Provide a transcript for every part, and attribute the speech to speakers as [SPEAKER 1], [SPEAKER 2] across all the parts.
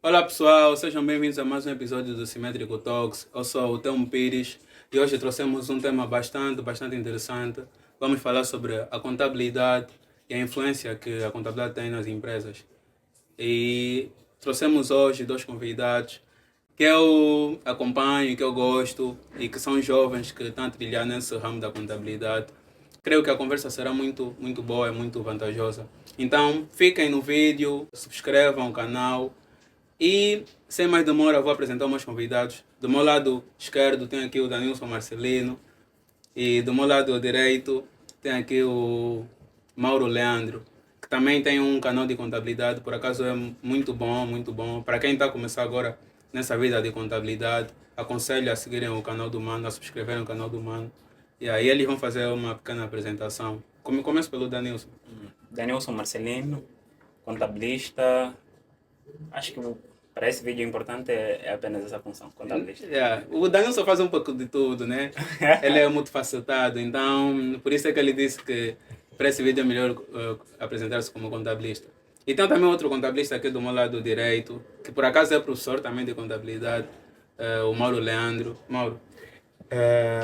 [SPEAKER 1] Olá pessoal, sejam bem-vindos a mais um episódio do Simétrico Talks. Eu sou o Telmo Pires e hoje trouxemos um tema bastante interessante. Vamos falar sobre a contabilidade e a influência que a contabilidade tem nas empresas. E trouxemos hoje dois convidados que eu acompanho, que eu gosto e que são jovens que estão a trilhar nesse ramo da contabilidade. Creio que a conversa será muito boa e muito vantajosa. Então, fiquem no vídeo, subscrevam o canal e, sem mais demora, vou apresentar os meus convidados. Do meu lado esquerdo tem aqui o Danilson Marcelino e do meu lado direito tem aqui o Mauro Leandro, que também tem um canal de contabilidade, por acaso é muito bom, muito bom. Para quem está a começar agora nessa vida de contabilidade, aconselho a seguirem o canal do Mano, a subscreverem o canal do Mano. E aí eles vão fazer uma pequena apresentação. Começo pelo Danilson.
[SPEAKER 2] Danielson Marcelino, contabilista. Acho que para esse vídeo importante é apenas essa função, contabilista.
[SPEAKER 1] O Danilson faz um pouco de tudo, né? Ele é multifacetado, então por isso é que ele disse que para esse vídeo é melhor apresentar-se como contabilista. E tem também outro contabilista aqui do meu lado direito, que por acaso é professor também de contabilidade, o Mauro Leandro. Mauro.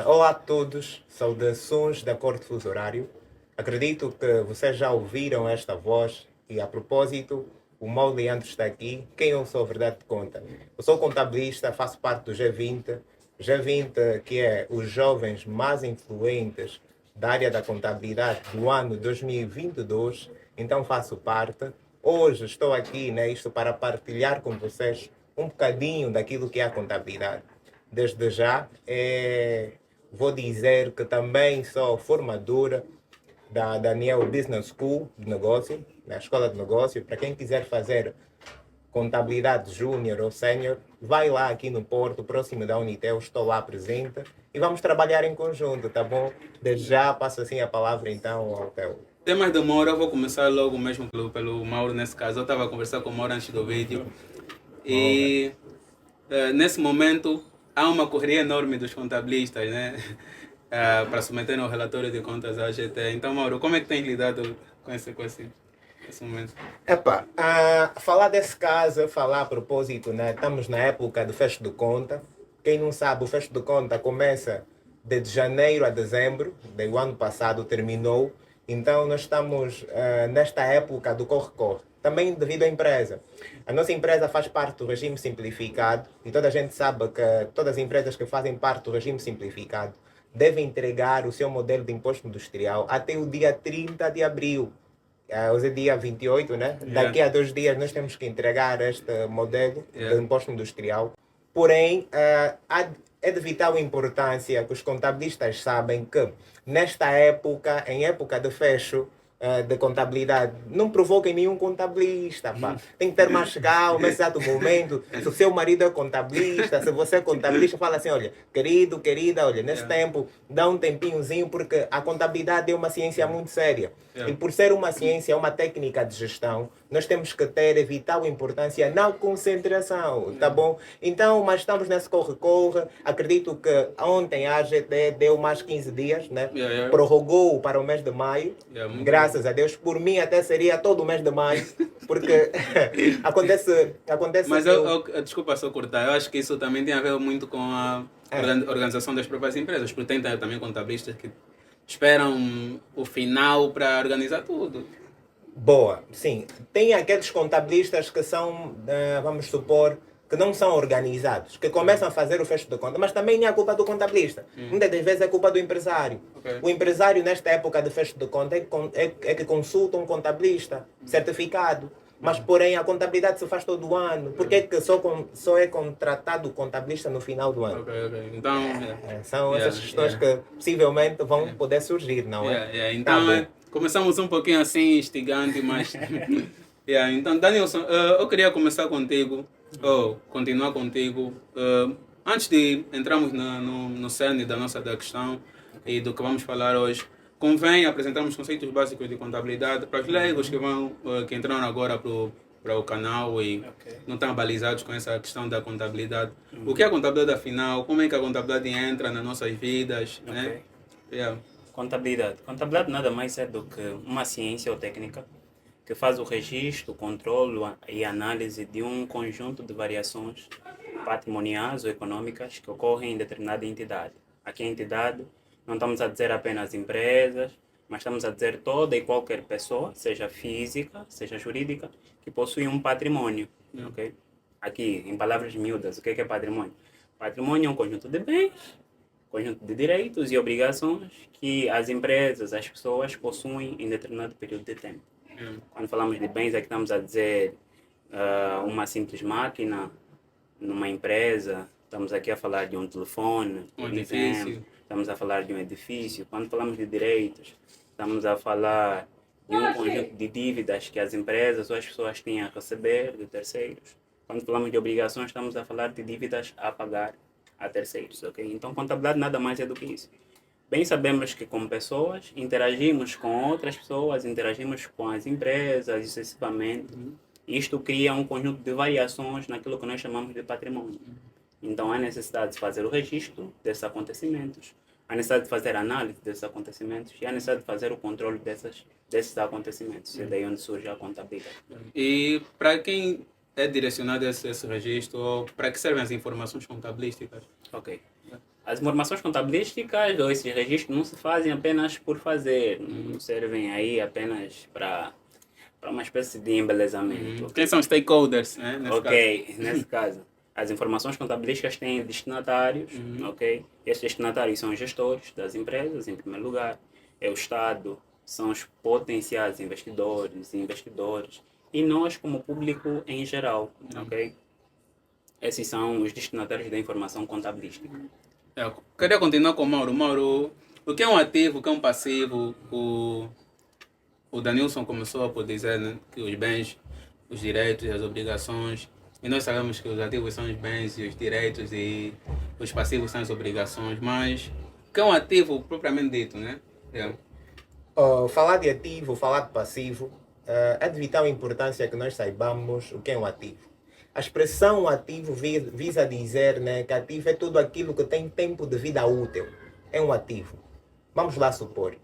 [SPEAKER 3] Olá a todos, saudações da Corte Fuso Horário. Acredito que vocês já ouviram esta voz e, a propósito, o Mauro Leandro está aqui. Quem eu sou, a verdade de conta? Eu sou contabilista, faço parte do G20. G20, que é os jovens mais influentes da área da contabilidade do ano 2022. Então faço parte. Hoje estou aqui, isto para partilhar com vocês um bocadinho daquilo que é a contabilidade. Desde já, vou dizer que também sou formadora da Daniel Business School de negócio, na Escola de Negócio. Para quem quiser fazer contabilidade júnior ou sénior, vai lá aqui no Porto, próximo da Unitel, estou lá presente e vamos trabalhar em conjunto, tá bom? Desde já passo assim a palavra então ao Theo.
[SPEAKER 1] Sem mais demora, eu vou começar logo mesmo pelo Mauro nesse caso. Eu estava a conversar com o Mauro antes do vídeo e nesse momento há uma correria enorme dos contabilistas, né? Para submeterem o relatório de contas à AGT. Então, Mauro, como é que tens lidado com esse momento?
[SPEAKER 3] Falar desse caso, falar a propósito, né? Estamos na época do fecho de conta. Quem não sabe, o fecho de conta começa de janeiro a dezembro, do ano passado terminou. Então, nós estamos nesta época do corre-corre. Também devido à empresa. A nossa empresa faz parte do regime simplificado e toda a gente sabe que todas as empresas que fazem parte do regime simplificado devem entregar o seu modelo de imposto industrial até o dia 30 de abril. Hoje é dia 28, né? Daqui a 2 dias nós temos que entregar este modelo de imposto industrial. Porém, é de vital importância que os contabilistas sabem que nesta época, em época de fecho de contabilidade, não provoquem nenhum contabilista, pá. Tem que ter mais calma nesse exato momento. Se o seu marido é contabilista, se você é contabilista, fala assim, olha, querido, querida, olha, nesse tempo, dá um tempinhozinho, porque a contabilidade é uma ciência muito séria. E por ser uma ciência, uma técnica de gestão, nós temos que ter vital importância na concentração, tá bom? Então, mas estamos nesse corre-corre. Acredito que ontem a AGT deu mais 15 dias, né? Prorrogou para o mês de maio. Graças a Deus. Por mim até seria todo o mês de maio, porque acontece
[SPEAKER 1] Mas
[SPEAKER 3] que
[SPEAKER 1] desculpa só cortar, eu acho que isso também tem a ver muito com a organização das próprias empresas, porque tem também contabilistas que esperam o final para organizar tudo.
[SPEAKER 3] Boa, sim. Tem aqueles contabilistas que são, vamos supor, que não são organizados, que começam a fazer o fecho de conta, mas também não é a culpa do contabilista. Muitas das vezes é culpa do empresário.
[SPEAKER 1] Okay.
[SPEAKER 3] O empresário, nesta época de fecho de conta, é que consulta um contabilista certificado. Mas, porém, a contabilidade se faz todo ano. Por que só é contratado o contabilista no final do ano?
[SPEAKER 1] Okay. Então,
[SPEAKER 3] são essas questões que possivelmente vão poder surgir, não é?
[SPEAKER 1] Então, começamos um pouquinho assim, instigante, mas... Então, Danielson, eu queria começar contigo, ou continuar contigo. Antes de entrarmos no cerne da questão e do que vamos falar hoje, convém apresentarmos conceitos básicos de contabilidade para os leigos que entraram agora para o canal e não estão balizados com essa questão da contabilidade. O que é a contabilidade afinal? Como é que a contabilidade entra nas nossas vidas? Né?
[SPEAKER 2] Contabilidade. Contabilidade nada mais é do que uma ciência ou técnica que que faz o registro, controle e análise de um conjunto de variações patrimoniais ou econômicas que ocorrem em determinada entidade. Aqui a entidade não estamos a dizer apenas empresas, mas estamos a dizer toda e qualquer pessoa, seja física, seja jurídica, que possui um patrimônio. Ok? Aqui, em palavras miúdas, o que é patrimônio? Patrimônio é um conjunto de bens, conjunto de direitos e obrigações que as empresas, as pessoas possuem em determinado período de tempo. Quando falamos de bens, aqui estamos a dizer uma simples máquina numa empresa, estamos aqui a falar de um telefone,
[SPEAKER 1] Um
[SPEAKER 2] por
[SPEAKER 1] edifício.
[SPEAKER 2] exemplo, estamos a falar de um edifício. Quando falamos de direitos, estamos a falar de um conjunto de dívidas que as empresas ou as pessoas têm a receber de terceiros. Quando falamos de obrigações, estamos a falar de dívidas a pagar a terceiros, ok? Então, contabilidade nada mais é do que isso. Bem sabemos que como pessoas interagimos com outras pessoas, interagimos com as empresas, excessivamente. Isto cria um conjunto de variações naquilo que nós chamamos de patrimônio. Então, há necessidade de fazer o registro desses acontecimentos, há necessidade de fazer a análise desses acontecimentos e há necessidade de fazer o controle desses acontecimentos. É daí onde surge a contabilidade.
[SPEAKER 1] E para quem é direcionado esse registro, ou para que servem as informações contabilísticas?
[SPEAKER 2] Ok. As informações contabilísticas ou esses registros não se fazem apenas por fazer, não servem aí apenas para uma espécie de embelezamento.
[SPEAKER 1] Quem são os stakeholders, né, nesse
[SPEAKER 2] Ok, nesse caso, as informações contabilísticas têm destinatários, ok? Esses destinatários são os gestores das empresas, em primeiro lugar, é o Estado, são os potenciais investidores e investidores, e nós como público em geral, ok? Esses são os destinatários da informação contabilística.
[SPEAKER 1] Eu queria continuar com o Mauro. Mauro, o que é um ativo, o que é um passivo? O Danilson começou por dizer, né, que os bens, os direitos e as obrigações, e nós sabemos que os ativos são os bens e os direitos e os passivos são as obrigações, mas o que é um ativo propriamente dito, né?
[SPEAKER 3] Falar de ativo, falar de passivo, é de vital importância que nós saibamos o que é um ativo. A expressão ativo visa dizer, né, que ativo é tudo aquilo que tem tempo de vida útil. É um ativo. Vamos lá supor.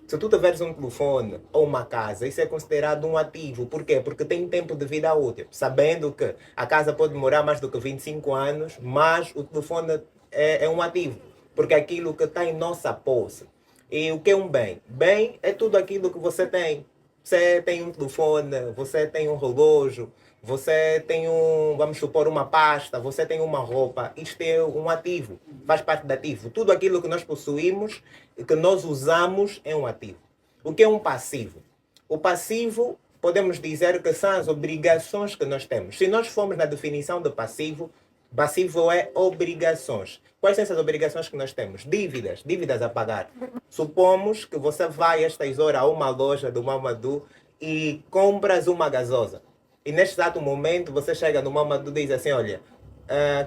[SPEAKER 3] Se tu tiveres um telefone ou uma casa, isso é considerado um ativo. Por quê? Porque tem tempo de vida útil. Sabendo que a casa pode demorar mais do que 25 anos, mas o telefone é um ativo. Porque é aquilo que está em nossa posse. E o que é um bem? Bem é tudo aquilo que você tem. Você tem um telefone, você tem um relógio, você tem vamos supor, uma pasta, você tem uma roupa. Isto é um ativo, faz parte do ativo. Tudo aquilo que nós possuímos e que nós usamos é um ativo. O que é um passivo? O passivo, podemos dizer que são as obrigações que nós temos. Se nós formos na definição de passivo, passivo é obrigações. Quais são essas obrigações que nós temos? Dívidas a pagar. Supomos que você vai estas horas a uma loja do Mamadou e compras uma gasosa. E neste exato momento você chega no Mamadou e diz assim, olha,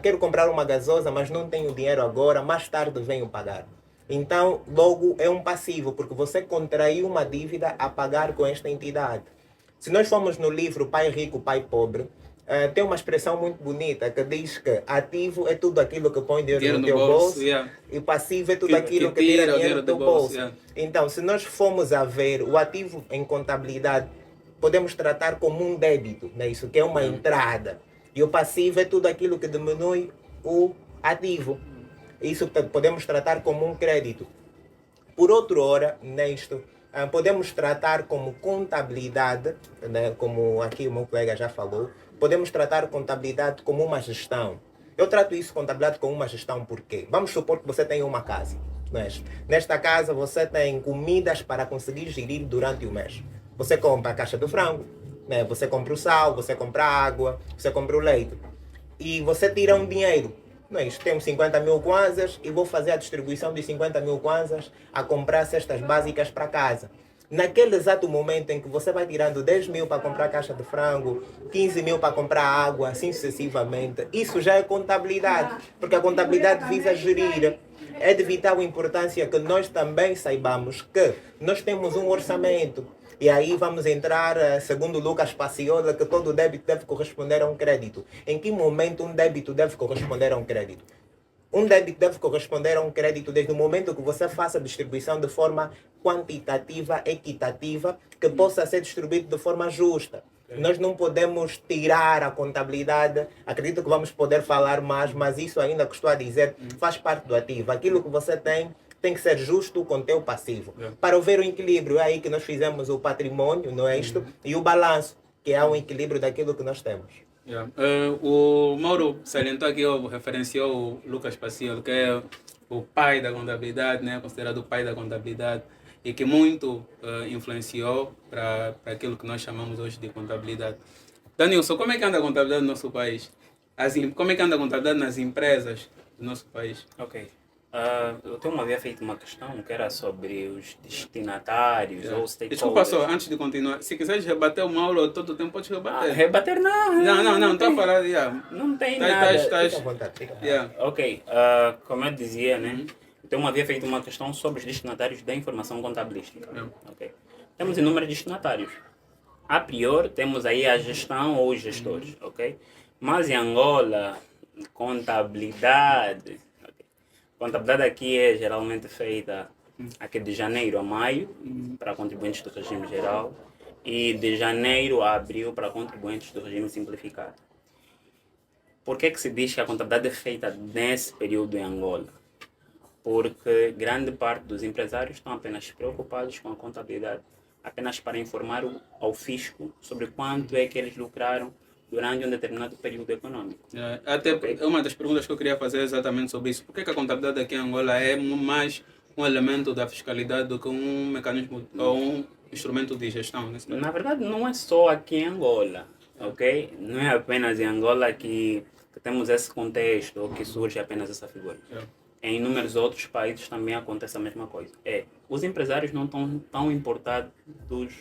[SPEAKER 3] quero comprar uma gasosa, mas não tenho dinheiro agora, mais tarde venho pagar. Então, logo é um passivo, porque você contraiu uma dívida a pagar com esta entidade. Se nós formos no livro Pai Rico, Pai Pobre, tem uma expressão muito bonita que diz que ativo é tudo aquilo que põe dinheiro no teu bolso, e passivo é tudo aquilo que tira dinheiro do teu bolso. Então, se nós formos a ver o ativo em contabilidade, podemos tratar como um débito, né? Isso que é uma entrada. E o passivo é tudo aquilo que diminui o ativo. Isso podemos tratar como um crédito. Por outra hora, nisto, podemos tratar como contabilidade, né? Como aqui o meu colega já falou, podemos tratar contabilidade como uma gestão. Eu trato isso, contabilidade, como uma gestão, por quê? Vamos supor que você tem uma casa. Nesta casa você tem comidas para conseguir gerir durante o mês. Você compra a caixa do frango, né? Você compra o sal, você compra a água, você compra o leite. E você tira um dinheiro. Temos 50 mil kwanzas e vou fazer a distribuição de 50 mil kwanzas a comprar cestas básicas para casa. Naquele exato momento em que você vai tirando 10 mil para comprar a caixa de frango, 15 mil para comprar água, assim sucessivamente, isso já é contabilidade, porque a contabilidade visa gerir. É de vital importância que nós também saibamos que nós temos um orçamento. E aí vamos entrar, segundo Lucas Paciola, que todo débito deve corresponder a um crédito. Em que momento um débito deve corresponder a um crédito? Um débito deve corresponder a um crédito desde o momento que você faça a distribuição de forma quantitativa, equitativa, que possa ser distribuído de forma justa. Nós não podemos tirar a contabilidade, acredito que vamos poder falar mais, mas isso ainda que estou a dizer faz parte do ativo. Aquilo que você tem que ser justo com o teu passivo. Para haver um equilíbrio, é aí que nós fizemos o patrimônio, não é isto? E o balanço, que é um equilíbrio daquilo que nós temos.
[SPEAKER 1] Yeah. O Mauro salientou aqui, referenciou o Lucas Paciolo, que é o pai da contabilidade, né? Considerado o pai da contabilidade, e que muito influenciou para aquilo que nós chamamos hoje de contabilidade. Danilson, como é que anda a contabilidade no nosso país? Como é que anda a contabilidade nas empresas do nosso país?
[SPEAKER 2] Ok. Eu tenho havia feito uma questão que era sobre os destinatários ou stakeholders.
[SPEAKER 1] Desculpa só, antes de continuar, se quiseres rebater o Mauro todo o tempo, podes rebater.
[SPEAKER 2] Rebater não.
[SPEAKER 1] Não, estou a falar, yeah.
[SPEAKER 2] Não tem nada.
[SPEAKER 3] Fica à vontade, fica à vontade.
[SPEAKER 1] Yeah.
[SPEAKER 2] Ok, como eu dizia, né? Então havia feito uma questão sobre os destinatários da informação contabilística. Ok. Temos inúmeros destinatários. A priori, temos aí a gestão ou os gestores, ok? Mas em Angola, contabilidade... Contabilidade aqui é geralmente feita aqui de janeiro a maio para contribuintes do regime geral e de janeiro a abril para contribuintes do regime simplificado. Por que se diz que a contabilidade é feita nesse período em Angola? Porque grande parte dos empresários estão apenas preocupados com a contabilidade, apenas para informar ao fisco sobre quanto é que eles lucraram durante um determinado período econômico.
[SPEAKER 1] Até uma das perguntas que eu queria fazer é exatamente sobre isso. Por que a contabilidade aqui em Angola é mais um elemento da fiscalidade do que um mecanismo ou um instrumento de gestão?
[SPEAKER 2] Na verdade, não é só aqui em Angola, ok? Não é apenas em Angola que temos esse contexto ou que surge apenas essa figura. Em inúmeros outros países também acontece a mesma coisa. Os empresários não estão tão importados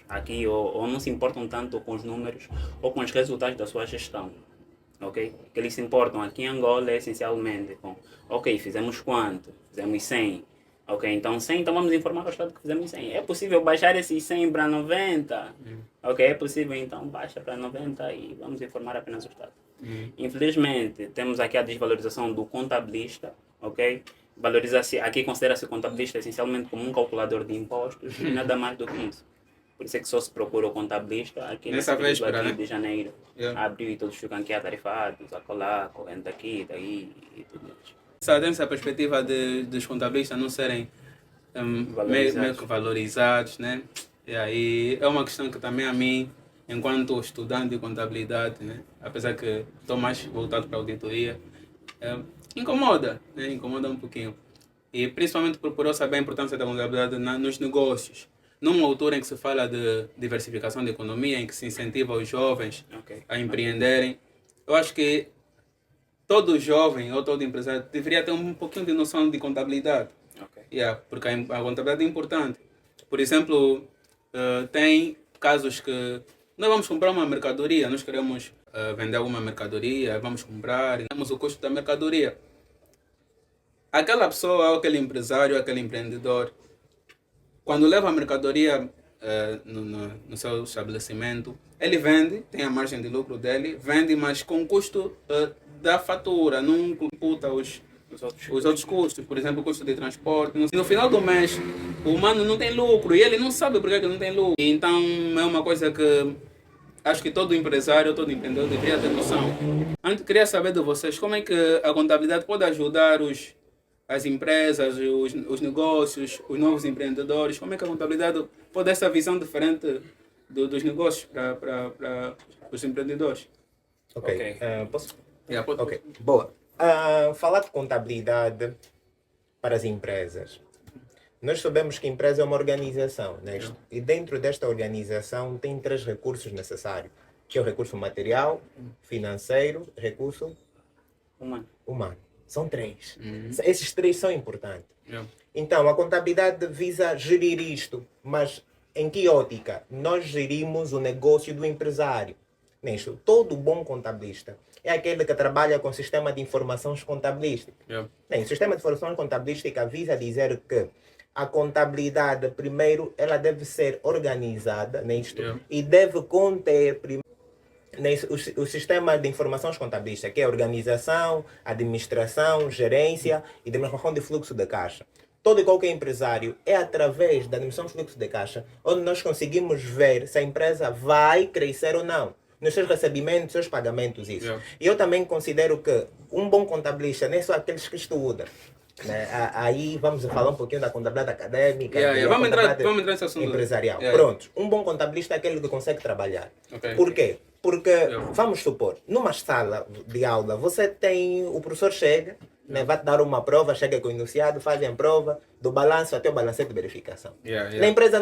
[SPEAKER 2] aqui ou não se importam tanto com os números ou com os resultados da sua gestão. Ok? O que eles se importam aqui em Angola é essencialmente com, ok, fizemos quanto? Fizemos 100. Ok, então 100, então vamos informar o Estado que fizemos 100. É possível baixar esses 100 para 90? Ok, é possível, então baixa para 90 e vamos informar apenas o Estado. Infelizmente, temos aqui a desvalorização do contabilista, ok? Valoriza-se, aqui considera-se o contabilista essencialmente como um calculador de impostos e nada mais do que isso. Por isso é que só se procura o contabilista aqui
[SPEAKER 1] nessa véspera,
[SPEAKER 2] aqui
[SPEAKER 1] né?
[SPEAKER 2] de janeiro, abril e todos ficam aqui atarifados, a colar, correndo daqui, daí e tudo mais.
[SPEAKER 1] Dessa perspectiva dos contabilistas não serem meio que valorizados, né? E aí é uma questão que também a mim, enquanto estudante de contabilidade, né? Apesar que estou mais voltado para a auditoria, incomoda, né? Incomoda um pouquinho. E principalmente por eu saber a importância da contabilidade nos negócios. Numa altura em que se fala de diversificação da economia, em que se incentiva os jovens a empreenderem, eu acho que todo jovem ou todo empresário deveria ter um pouquinho de noção de contabilidade. Porque a contabilidade é importante. Por exemplo, tem casos que nós vamos comprar uma mercadoria, nós queremos vender alguma mercadoria, vamos comprar, e temos o custo da mercadoria. Aquela pessoa, aquele empresário, aquele empreendedor, quando leva a mercadoria no seu estabelecimento, ele vende, tem a margem de lucro dele, vende, mas com o custo da fatura, não computa os outros custos, por exemplo, o custo de transporte. No final do mês, o humano não tem lucro e ele não sabe por que não tem lucro. Então é uma coisa que acho que todo empresário, todo empreendedor deveria ter noção. Antes, queria saber de vocês como é que a contabilidade pode ajudar as empresas, os negócios, os novos empreendedores. Como é que a contabilidade pode dar essa visão diferente dos negócios para os empreendedores?
[SPEAKER 3] Ok. Posso?
[SPEAKER 1] Pode.
[SPEAKER 3] Ok, boa. Falar de contabilidade para as empresas. Nós sabemos que a empresa é uma organização, né? E dentro desta organização tem 3 recursos necessários, que é o recurso material, financeiro, recurso humano. São 3. Esses 3 são importantes. Então, a contabilidade visa gerir isto, mas em que ótica? Nós gerimos o negócio do empresário. Nisto, todo bom contabilista é aquele que trabalha com sistema de informações contabilísticas. O sistema de informações contabilística visa dizer que a contabilidade, primeiro, ela deve ser organizada nisto e deve conter o sistema de informações contabilísticas, que é organização, administração, gerência e demonstração de fluxo de caixa. Todo e qualquer empresário é através da administração de fluxo de caixa onde nós conseguimos ver se a empresa vai crescer ou não. Nos seus recebimentos, seus pagamentos, isso.
[SPEAKER 1] Yeah.
[SPEAKER 3] E eu também considero que um bom contabilista não é só aqueles que estudam. Né? Aí vamos falar um pouquinho da contabilidade acadêmica,
[SPEAKER 1] Yeah.
[SPEAKER 3] da
[SPEAKER 1] Vamos
[SPEAKER 3] contabilidade
[SPEAKER 1] entrar nesse assunto.
[SPEAKER 3] empresarial.
[SPEAKER 1] Yeah.
[SPEAKER 3] Pronto, um bom contabilista é aquele que consegue trabalhar.
[SPEAKER 1] Ok.
[SPEAKER 3] Por quê? Porque, vamos supor, numa sala de aula, você tem, o professor chega, né, vai te dar uma prova, chega com o enunciado, fazem a prova, do balanço até o balancete de verificação. Na empresa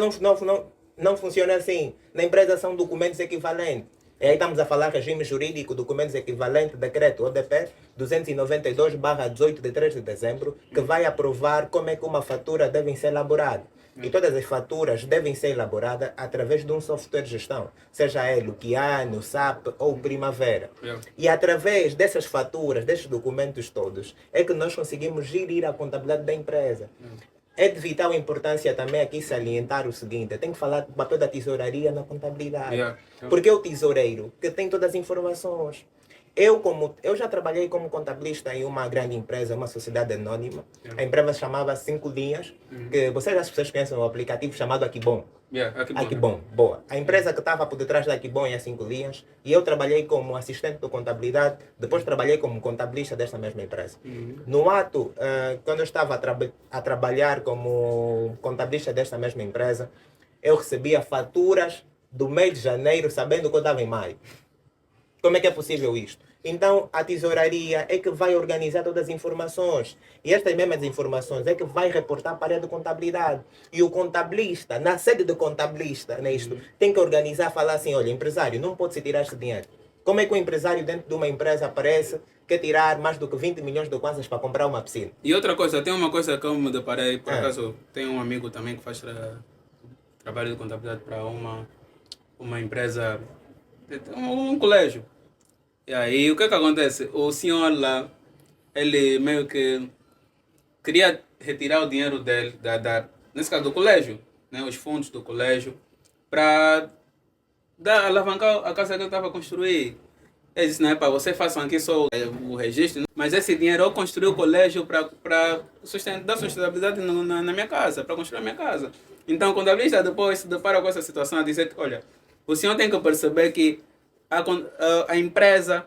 [SPEAKER 3] não funciona assim. Na empresa são documentos equivalentes. E aí estamos a falar regime jurídico, documentos equivalentes, decreto ODP 292/18 de 3 de dezembro, que vai aprovar como é que uma fatura deve ser elaborada. E todas as faturas devem ser elaboradas através de um software de gestão, seja ele o Kiano, o SAP ou o Primavera. E através dessas faturas, desses documentos todos, é que nós conseguimos gerir a contabilidade da empresa. É de vital importância também aqui salientar o seguinte: tem que falar do papel da tesouraria na contabilidade. Porque é o tesoureiro que tem todas as informações. Eu já trabalhei como contabilista em uma grande empresa, uma sociedade anônima. A empresa chamava 5 Linhas, que as pessoas conhecem o aplicativo chamado Aquibom. Aquibom, boa. A empresa que estava por detrás da Aquibom é a 5 Linhas, e eu trabalhei como assistente de contabilidade, depois trabalhei como contabilista desta mesma empresa. No ato, quando eu estava a trabalhar como contabilista desta mesma empresa, eu recebia faturas do mês de janeiro sabendo que eu estava em maio. Como é que é possível isto? Então, a tesouraria é que vai organizar todas as informações. E estas mesmas informações é que vai reportar para a área de contabilidade. E o contabilista, na sede do contabilista, tem que organizar, falar assim: olha, empresário, não pode se tirar este dinheiro. Como é que o empresário dentro de uma empresa aparece, quer tirar mais do que 20 milhões de kwanzas para comprar uma piscina?
[SPEAKER 1] E outra coisa, tem uma coisa que eu me deparei, por acaso, tem um amigo também que faz trabalho de contabilidade para uma empresa, um colégio. E aí, o que acontece? O senhor lá, ele meio que queria retirar o dinheiro dele, nesse caso do colégio, né, os fundos do colégio, para alavancar a casa que ele estava a construir. Ele disse: não é para você façam aqui só o registro, mas esse dinheiro eu construí o colégio para dar sustentabilidade na minha casa, para construir a minha casa. Então o contabilista depois se depara com essa situação a dizer que: olha, o senhor tem que perceber que a empresa,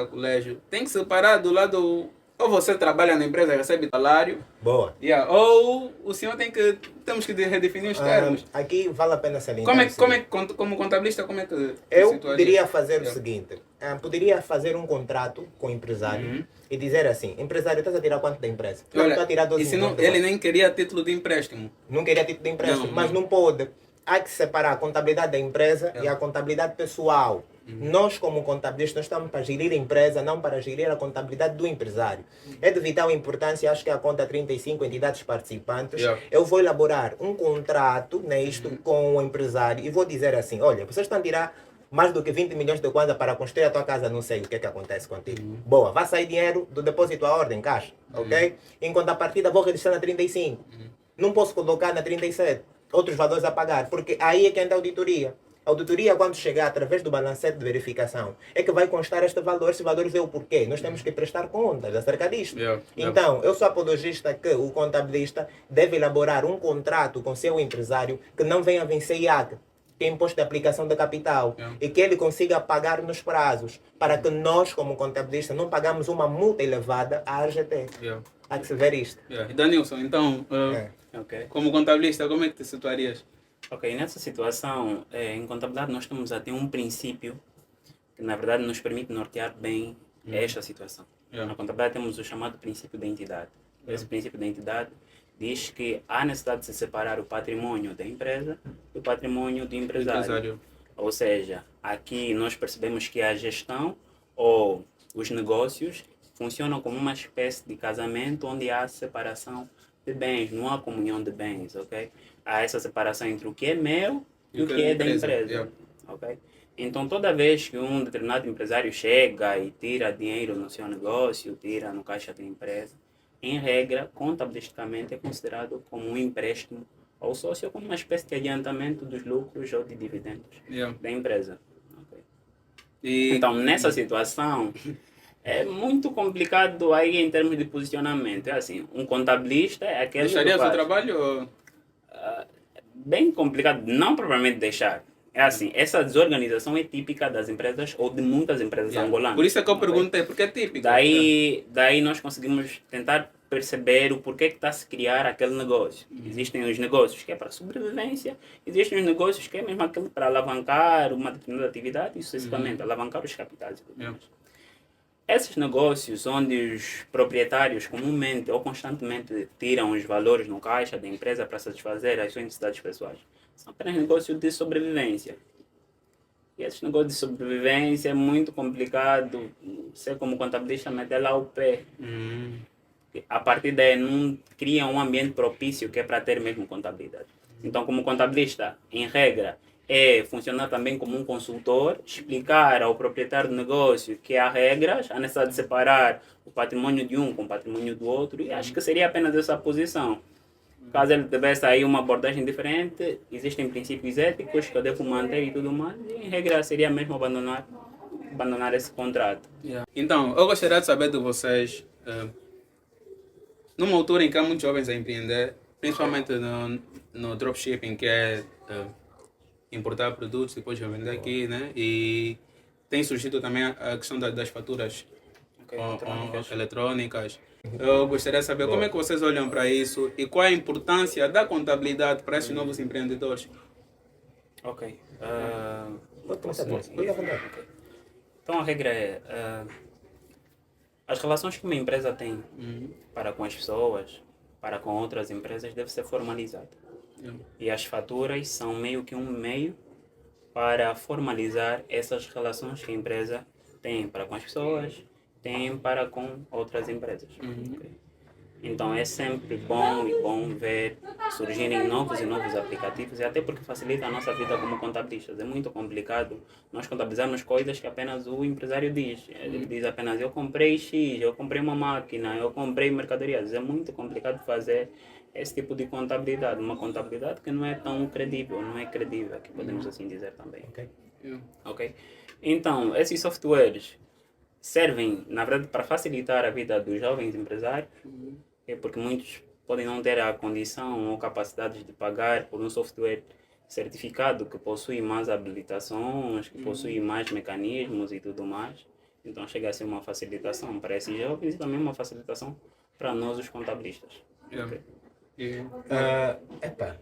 [SPEAKER 1] o colégio, tem que separar do lado. Ou você trabalha na empresa e recebe salário.
[SPEAKER 3] Boa.
[SPEAKER 1] Ou o senhor temos que redefinir os termos.
[SPEAKER 3] Aqui vale a pena salientar.
[SPEAKER 1] Como contabilista, como é que
[SPEAKER 3] eu poderia fazer o seguinte: poderia fazer um contrato com o empresário e dizer assim: empresário, estás a tirar quanto da empresa?
[SPEAKER 1] Olha,
[SPEAKER 3] estou a tirar 12 milhões.
[SPEAKER 1] Ele nem queria título de empréstimo.
[SPEAKER 3] Não queria título de empréstimo, mas não pode. Há que separar a contabilidade da empresa e a contabilidade pessoal. Nós, como contabilistas, nós estamos para gerir a empresa, não para gerir a contabilidade do empresário. É de vital importância, acho que a conta 35 entidades participantes. Eu vou elaborar um contrato, né, com o empresário e vou dizer assim: olha, vocês estão a tirar mais do que 20 milhões de kwanza para construir a tua casa, não sei o que acontece contigo. Boa, vai sair dinheiro do depósito à ordem, caixa, ok? Enquanto a partida vou registrar na 35. Não posso colocar na 37. Outros valores a pagar, porque aí é que entra a auditoria. A auditoria, quando chegar através do balancete de verificação, é que vai constar este valor. Esse valor vê o porquê. Nós temos que prestar contas acerca disto. Então, eu sou apologista que o contabilista deve elaborar um contrato com seu empresário que não venha vencer IAC, que é Imposto de Aplicação de Capital, e que ele consiga pagar nos prazos, para que nós, como contabilistas, não pagamos uma multa elevada à AGT. Há que se ver isto.
[SPEAKER 1] E Danilson, então, como contabilista, como é que te situarias?
[SPEAKER 2] Ok, nessa situação, em contabilidade nós estamos a ter um princípio que na verdade nos permite nortear bem esta situação. Na contabilidade temos o chamado princípio da entidade. Esse princípio da entidade diz que há necessidade de se separar o patrimônio da empresa do patrimônio do empresário. Ou seja, aqui nós percebemos que a gestão ou os negócios funcionam como uma espécie de casamento onde há separação de bens, não há comunhão de bens, ok? Há essa separação entre o que é meu e o que é da empresa, ok? Então, toda vez que um determinado empresário chega e tira dinheiro no seu negócio, tira no caixa da empresa, em regra, contabilisticamente é considerado como um empréstimo ao sócio, como uma espécie de adiantamento dos lucros ou de dividendos da empresa. Okay.
[SPEAKER 1] E
[SPEAKER 2] Então, nessa situação, é muito complicado aí em termos de posicionamento. É assim, um contabilista é aquele que
[SPEAKER 1] deixaria o seu
[SPEAKER 2] faz.
[SPEAKER 1] trabalho? Ou...
[SPEAKER 2] Bem complicado, não propriamente deixar. É assim, essa desorganização é típica das empresas ou de muitas empresas
[SPEAKER 1] Yeah.
[SPEAKER 2] angolanas.
[SPEAKER 1] Por isso é que eu
[SPEAKER 2] Ok?
[SPEAKER 1] perguntei, porque é típico. Yeah.
[SPEAKER 2] Daí nós conseguimos tentar perceber o porquê que está a se criar aquele negócio. Existem os negócios que é para sobrevivência, existem os negócios que é mesmo aquele para alavancar uma determinada atividade e sucessivamente alavancar os capitais.
[SPEAKER 1] Yeah.
[SPEAKER 2] Esses negócios onde os proprietários comumente ou constantemente tiram os valores no caixa da empresa para satisfazer as suas necessidades pessoais são apenas negócios de sobrevivência. E esses negócios de sobrevivência é muito complicado você como contabilista meter lá o pé. A partir daí não cria um ambiente propício que é para ter mesmo contabilidade. Então, como contabilista, em regra, é funcionar também como um consultor, explicar ao proprietário do negócio que há regras, a necessidade de separar o patrimônio de um com o patrimônio do outro, e acho que seria apenas essa posição. Caso ele tivesse aí uma abordagem diferente, existem princípios éticos que eu devo manter e tudo mais, e em regra seria mesmo abandonar esse contrato.
[SPEAKER 1] Yeah. Então, eu gostaria de saber de vocês, numa altura em que há muitos jovens a empreender, principalmente no dropshipping, que é importar produtos e depois vender aqui, né? E tem surgido também a questão das faturas eletrônicas. Eu gostaria de saber como é que vocês olham para isso e qual é a importância da contabilidade para esses novos empreendedores.
[SPEAKER 2] Ok.
[SPEAKER 3] Pode começar, pode à vontade.
[SPEAKER 2] Então a regra é as relações que uma empresa tem para com as pessoas, para com outras empresas, deve ser formalizada.
[SPEAKER 1] Yeah.
[SPEAKER 2] E as faturas são meio que um meio para formalizar essas relações que a empresa tem para com as pessoas, tem para com outras empresas. Ok? Então é sempre bom ver surgirem novos e novos aplicativos, e até porque facilita a nossa vida como contabilistas. É muito complicado nós contabilizarmos coisas que apenas o empresário diz. Ele diz apenas: eu comprei X, eu comprei uma máquina, eu comprei mercadorias. É muito complicado fazer esse tipo de contabilidade. Uma contabilidade que não é tão credível, não é credível, que podemos assim dizer também.
[SPEAKER 3] Ok.
[SPEAKER 1] Yeah.
[SPEAKER 2] Ok? Então, esses softwares servem, na verdade, para facilitar a vida dos jovens empresários, porque muitos podem não ter a condição ou capacidade de pagar por um software certificado que possui mais habilitações, que possui mais mecanismos e tudo mais. Então chega a ser uma facilitação para esses jovens e também uma facilitação para nós, os contabilistas.
[SPEAKER 1] Yeah.
[SPEAKER 2] Ok?
[SPEAKER 3] Epa,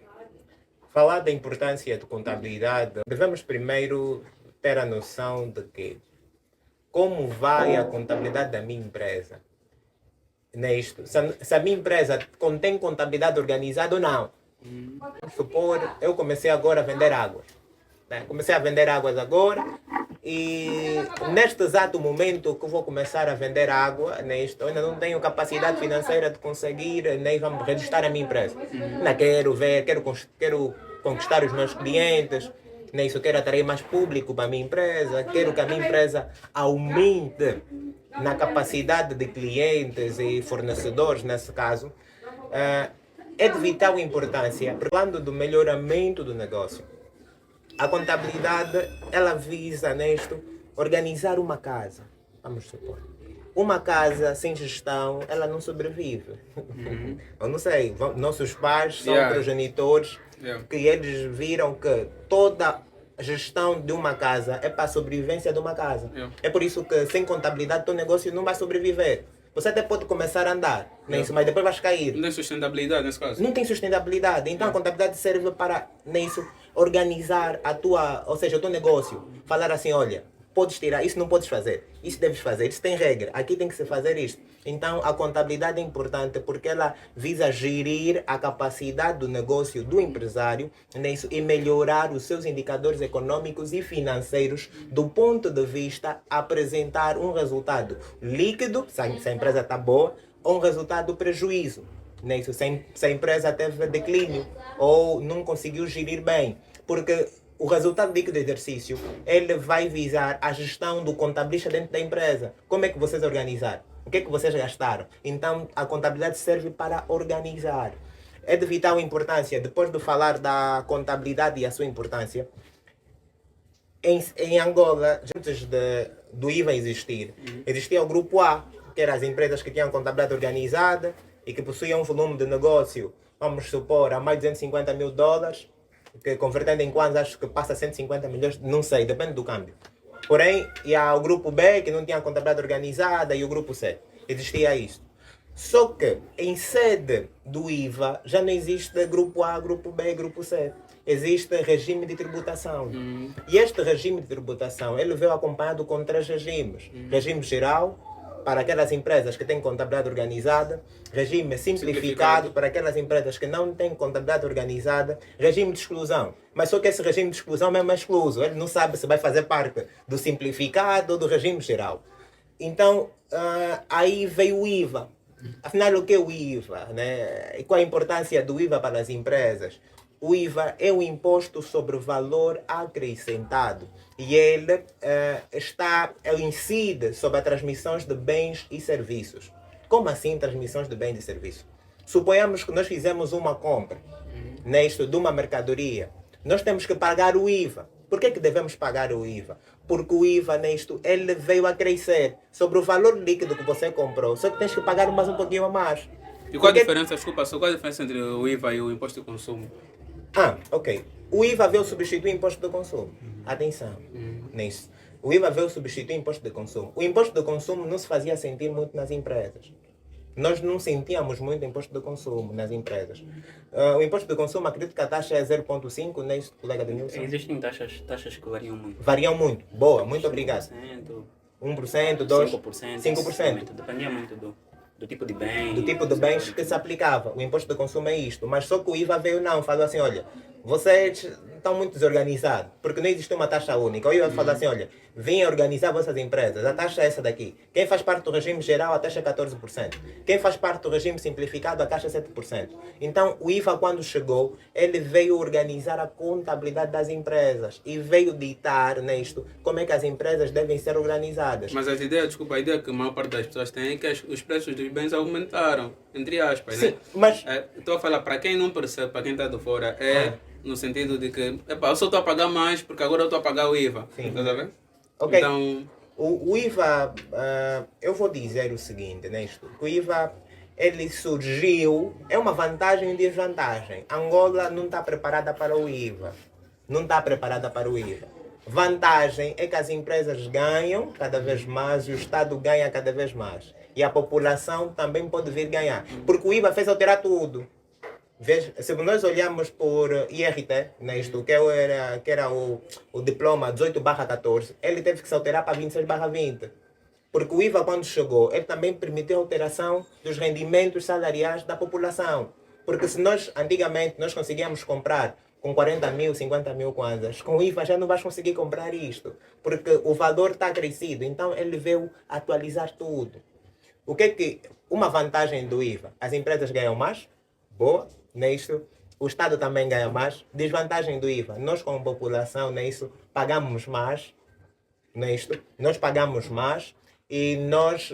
[SPEAKER 3] falar da importância de contabilidade, devemos primeiro ter a noção de que como vai a contabilidade da minha empresa. Nisto. Se a minha empresa contém contabilidade organizada ou não. Vamos supor, eu comecei agora a vender águas. Né? Comecei a vender águas agora e neste exato momento que vou começar a vender água, eu ainda não tenho capacidade financeira de conseguir nem vamos registrar a minha empresa. Ainda quero conquistar os meus clientes, quero atrair mais público para a minha empresa, quero que a minha empresa aumente na capacidade de clientes e fornecedores, nesse caso, é de vital importância, falando do melhoramento do negócio. A contabilidade, ela visa, organizar uma casa, vamos supor. Uma casa sem gestão, ela não sobrevive. Eu não sei, nossos pais são progenitores que eles viram que toda gestão de uma casa é para a sobrevivência de uma casa. É por isso que sem contabilidade teu negócio não vai sobreviver. Você até pode começar a andar, mas depois vais cair.
[SPEAKER 1] Não tem sustentabilidade nesse caso?
[SPEAKER 3] Não tem sustentabilidade. Então a contabilidade serve para organizar ou seja, o teu negócio. Falar assim, olha, podes tirar, isso não podes fazer, isso deves fazer, isso tem regra, aqui tem que se fazer isto. Então a contabilidade é importante porque ela visa gerir a capacidade do negócio do empresário e melhorar os seus indicadores econômicos e financeiros do ponto de vista apresentar um resultado líquido, se a empresa está boa, ou um resultado prejuízo. Se a empresa teve declínio ou não conseguiu gerir bem, porque o resultado líquido do exercício, ele vai visar a gestão do contabilista dentro da empresa. Como é que vocês organizaram? O que é que vocês gastaram? Então, a contabilidade serve para organizar. É de vital importância, depois de falar da contabilidade e a sua importância, em Angola, antes do IVA existir, existia o grupo A, que eram as empresas que tinham contabilidade organizada e que possuíam um volume de negócio, vamos supor, a mais de 250 mil dólares, que convertendo em kwanza acho que passa a 150 milhões, não sei, depende do câmbio. Porém, e há o grupo B, que não tinha contabilidade organizada, e o grupo C. Existia isto. Só que, em sede do IVA, já não existe grupo A, grupo B, grupo C. Existe regime de tributação. E este regime de tributação, ele veio acompanhado com 3 regimes. Regime geral, para aquelas empresas que têm contabilidade organizada, regime simplificado para aquelas empresas que não têm contabilidade organizada, regime de exclusão. Mas só que esse regime de exclusão mesmo é excluso, ele não sabe se vai fazer parte do simplificado ou do regime geral. Então, aí veio o IVA. Afinal, o que é o IVA? Né? E qual a importância do IVA para as empresas? O IVA é o imposto sobre valor acrescentado e ele incide sobre a transmissões de bens e serviços. Como assim transmissões de bens e serviços? Suponhamos que nós fizemos uma compra de uma mercadoria. Nós temos que pagar o IVA. Por que devemos pagar o IVA? Porque o IVA ele veio a crescer sobre o valor líquido que você comprou. Só que tens que pagar mais um pouquinho a mais.
[SPEAKER 1] E qual a diferença, desculpa, qual a diferença entre o IVA e o imposto de consumo?
[SPEAKER 3] Ok. O IVA veio substituir o imposto de consumo. Atenção nisso. O IVA veio substituir o imposto de consumo. O imposto de consumo não se fazia sentir muito nas empresas. Nós não sentíamos muito imposto de consumo nas empresas. O imposto de consumo, acredito que a taxa é 0,5, não é isso, colega Denilson?
[SPEAKER 2] Existem taxas que variam muito.
[SPEAKER 3] Variam muito. Boa, muito obrigado. 1%, 2%, 5%.
[SPEAKER 2] Dependia muito do tipo de bem.
[SPEAKER 3] Do tipo de bens que se aplicava. O imposto de consumo é isto. Mas só que o IVA veio falou assim, olha, vocês estão muito desorganizados, porque não existe uma taxa única. O IVA falou assim, olha, venham organizar vossas empresas, a taxa é essa daqui. Quem faz parte do regime geral, a taxa é 14%. Quem faz parte do regime simplificado, a taxa é 7%. Então, o IVA, quando chegou, ele veio organizar a contabilidade das empresas e veio ditar nisto como é que as empresas devem ser organizadas.
[SPEAKER 1] Mas a ideia que a maior parte das pessoas tem é que os preços dos bens aumentaram, entre aspas,
[SPEAKER 3] Sim,
[SPEAKER 1] né?
[SPEAKER 3] mas...
[SPEAKER 1] Estou a falar, para quem não percebe, para quem está de fora, no sentido de que, eu só estou a pagar mais porque agora eu estou a pagar o IVA.
[SPEAKER 3] Sim.
[SPEAKER 1] Estás a ver?
[SPEAKER 3] Ok.
[SPEAKER 1] Então,
[SPEAKER 3] o IVA, eu vou dizer o seguinte, que o IVA, ele surgiu, é uma vantagem e desvantagem. Angola não está preparada para o IVA. Não está preparada para o IVA. Vantagem é que as empresas ganham cada vez mais e o Estado ganha cada vez mais. E a população também pode vir ganhar. Porque o IVA fez alterar tudo. Veja, se nós olharmos por IRT, que era o diploma 18/14, ele teve que se alterar para 26/20. Porque o IVA, quando chegou, ele também permitiu a alteração dos rendimentos salariais da população. Porque se antigamente, nós conseguíamos comprar com 40 mil, 50 mil kwanzas, com o IVA já não vais conseguir comprar isto. Porque o valor está crescido. Então, ele veio atualizar tudo. Uma vantagem do IVA? As empresas ganham mais. Boa. O Estado também ganha mais. Desvantagem do IVA, nós como população, pagamos mais. Nós pagamos mais e nós,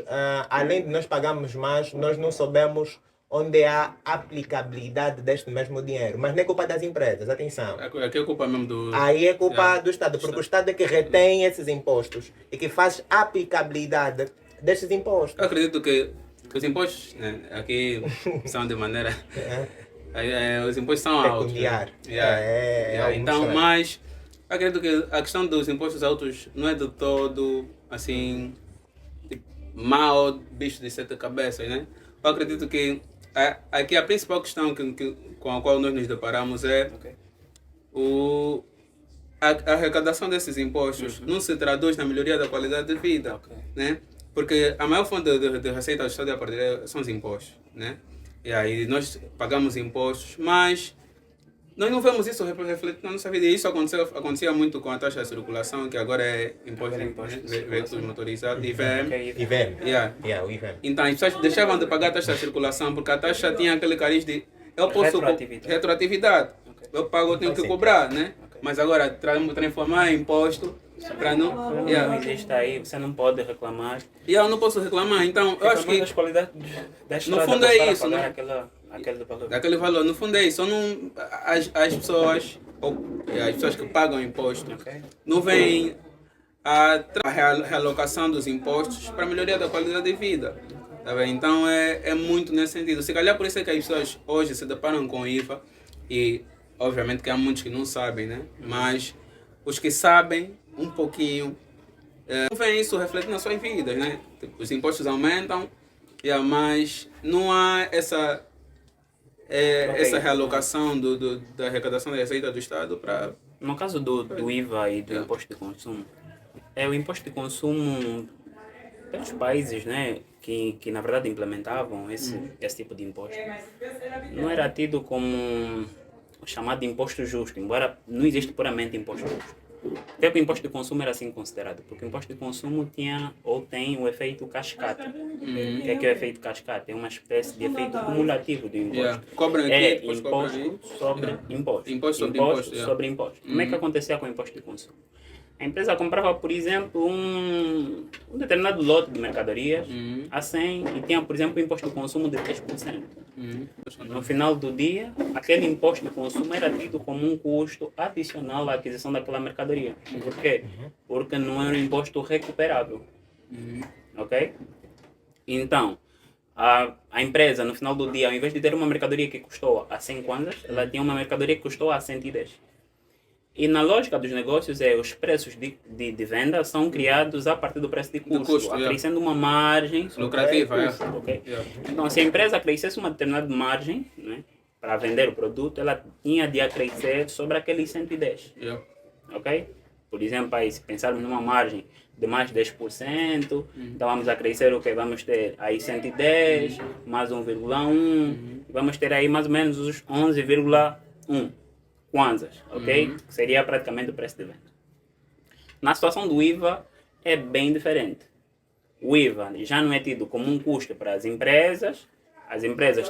[SPEAKER 3] além de nós pagarmos mais, nós não sabemos onde há aplicabilidade deste mesmo dinheiro. Mas não é culpa das empresas, atenção.
[SPEAKER 1] Aqui é culpa mesmo do...
[SPEAKER 3] Aí é culpa do Estado, porque o Estado é que retém esses impostos e que faz aplicabilidade destes impostos.
[SPEAKER 1] Eu acredito que os impostos, né, aqui são de maneira... os impostos são altos.
[SPEAKER 3] Peculiar.
[SPEAKER 1] Então, mas acredito que a questão dos impostos altos não é de todo assim mal bicho de 7 cabeças, né? Eu acredito que aqui a principal questão com a qual nós nos deparamos é a arrecadação desses impostos não se traduz na melhoria da qualidade de vida, né? Porque a maior fonte de receita do Estado são os impostos, né? E aí nós pagamos impostos, mas nós não vemos isso refletido na nossa vida. E isso acontecia muito com a taxa de circulação, que agora é imposto de veículos motorizados, IVM.
[SPEAKER 3] IVM. O IVM.
[SPEAKER 1] Então as pessoas deixavam de pagar a taxa de circulação porque a taxa tinha aquele cariz de retroatividade. Eu pago, eu tenho que cobrar, né? Mas agora transformar em imposto para não...
[SPEAKER 2] Não existe aí, você não pode reclamar.
[SPEAKER 1] Eu não posso reclamar, então eu acho que...
[SPEAKER 2] as qualidades da estrada,
[SPEAKER 1] no fundo é isso, né?
[SPEAKER 2] Aquele valor.
[SPEAKER 1] Aquele valor, no fundo é isso. As pessoas as pessoas que pagam imposto,
[SPEAKER 2] Ok?
[SPEAKER 1] não veem a realocação dos impostos para a melhoria da qualidade de vida. Tá bem? Então é muito nesse sentido. Se calhar por isso é que as pessoas hoje se deparam com IVA e obviamente que há muitos que não sabem, né? Mas os que sabem um pouquinho não veem isso refletir nas suas vidas, né? Tipo, os impostos aumentam, mas não há essa realocação da arrecadação da receita do Estado para...
[SPEAKER 2] No caso do IVA e do imposto de consumo, o imposto de consumo pelos países, né, que na verdade implementavam esse tipo de imposto, não era tido como o chamado imposto justo, embora não existe puramente imposto justo. Até que o imposto de consumo era assim considerado, porque o imposto de consumo tinha ou tem o efeito cascata. O que é o efeito cascata? É uma espécie de efeito cumulativo do imposto.
[SPEAKER 1] Cobram aqui,
[SPEAKER 2] É
[SPEAKER 1] depois cobram ali.
[SPEAKER 2] imposto sobre imposto.
[SPEAKER 1] Imposto sobre imposto,
[SPEAKER 2] sobre imposto. Como é que acontecia com o imposto de consumo? A empresa comprava, por exemplo, um determinado lote de mercadorias a 100 e tinha, por exemplo, um imposto de consumo de 10%. No final do dia, aquele imposto de consumo era tido como um custo adicional à aquisição daquela mercadoria. Por quê? Porque não era um imposto recuperável. Ok? Então, a empresa, no final do dia, ao invés de ter uma mercadoria que custou a 100 kwanzas, ela tinha uma mercadoria que custou a 110. E na lógica dos negócios, os preços de venda são criados a partir do preço de custo, acrescendo uma margem
[SPEAKER 1] lucrativa.
[SPEAKER 2] okay? Então, se a empresa acrescesse uma determinada margem, né, para vender o produto, ela tinha de acrescer sobre aqueles 110. Ok? Por exemplo, aí, se pensarmos numa margem de mais 10%, então vamos acrescer o que? Vamos ter aí 110, mais 1,1, vamos ter aí mais ou menos os 11,1 kwanzas, ok? Que seria praticamente o preço de venda. Na situação do IVA, é bem diferente. O IVA já não é tido como um custo para as empresas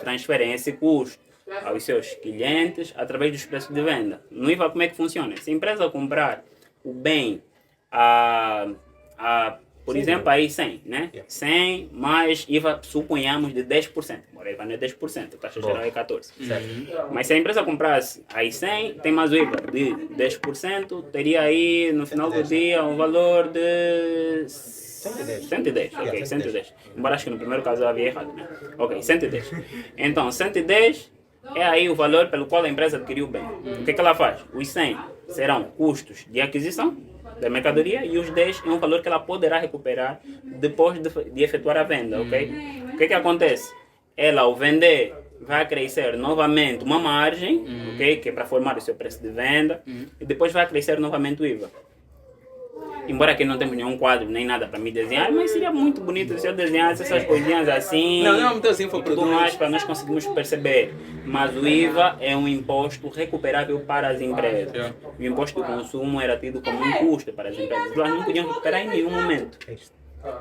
[SPEAKER 2] transferem esse custo aos seus clientes através dos preços de venda. No IVA, como é que funciona? Se a empresa comprar o bem por exemplo, aí 100, né? 100 mais IVA, suponhamos, de 10%. Agora, IVA não é 10%, a taxa geral é 14%. Mas se a empresa comprasse aí 100, tem mais o IVA de 10%, teria aí, no final do dia, um valor de 110. Ok, 110. Embora acho que no primeiro caso eu havia errado, né? Ok, 110. Então, 110 é aí o valor pelo qual a empresa adquiriu o bem. O que ela faz? Os 100 serão custos de aquisição da mercadoria e os 10 é um valor que ela poderá recuperar depois de efetuar a venda, ok? O que acontece? Ela, ao vender, vai crescer novamente uma margem, ok? Que é para formar o seu preço de venda, e depois vai crescer novamente o IVA. Embora aqui não temos nenhum quadro nem nada para me desenhar, mas seria muito bonito se eu desenhasse essas coisinhas assim.
[SPEAKER 1] Não, muito assim
[SPEAKER 2] e tudo mais para nós conseguirmos perceber. Mas o IVA é um imposto recuperável para as empresas. O imposto de consumo era tido como um custo para as empresas. Elas não podiam recuperar em nenhum momento.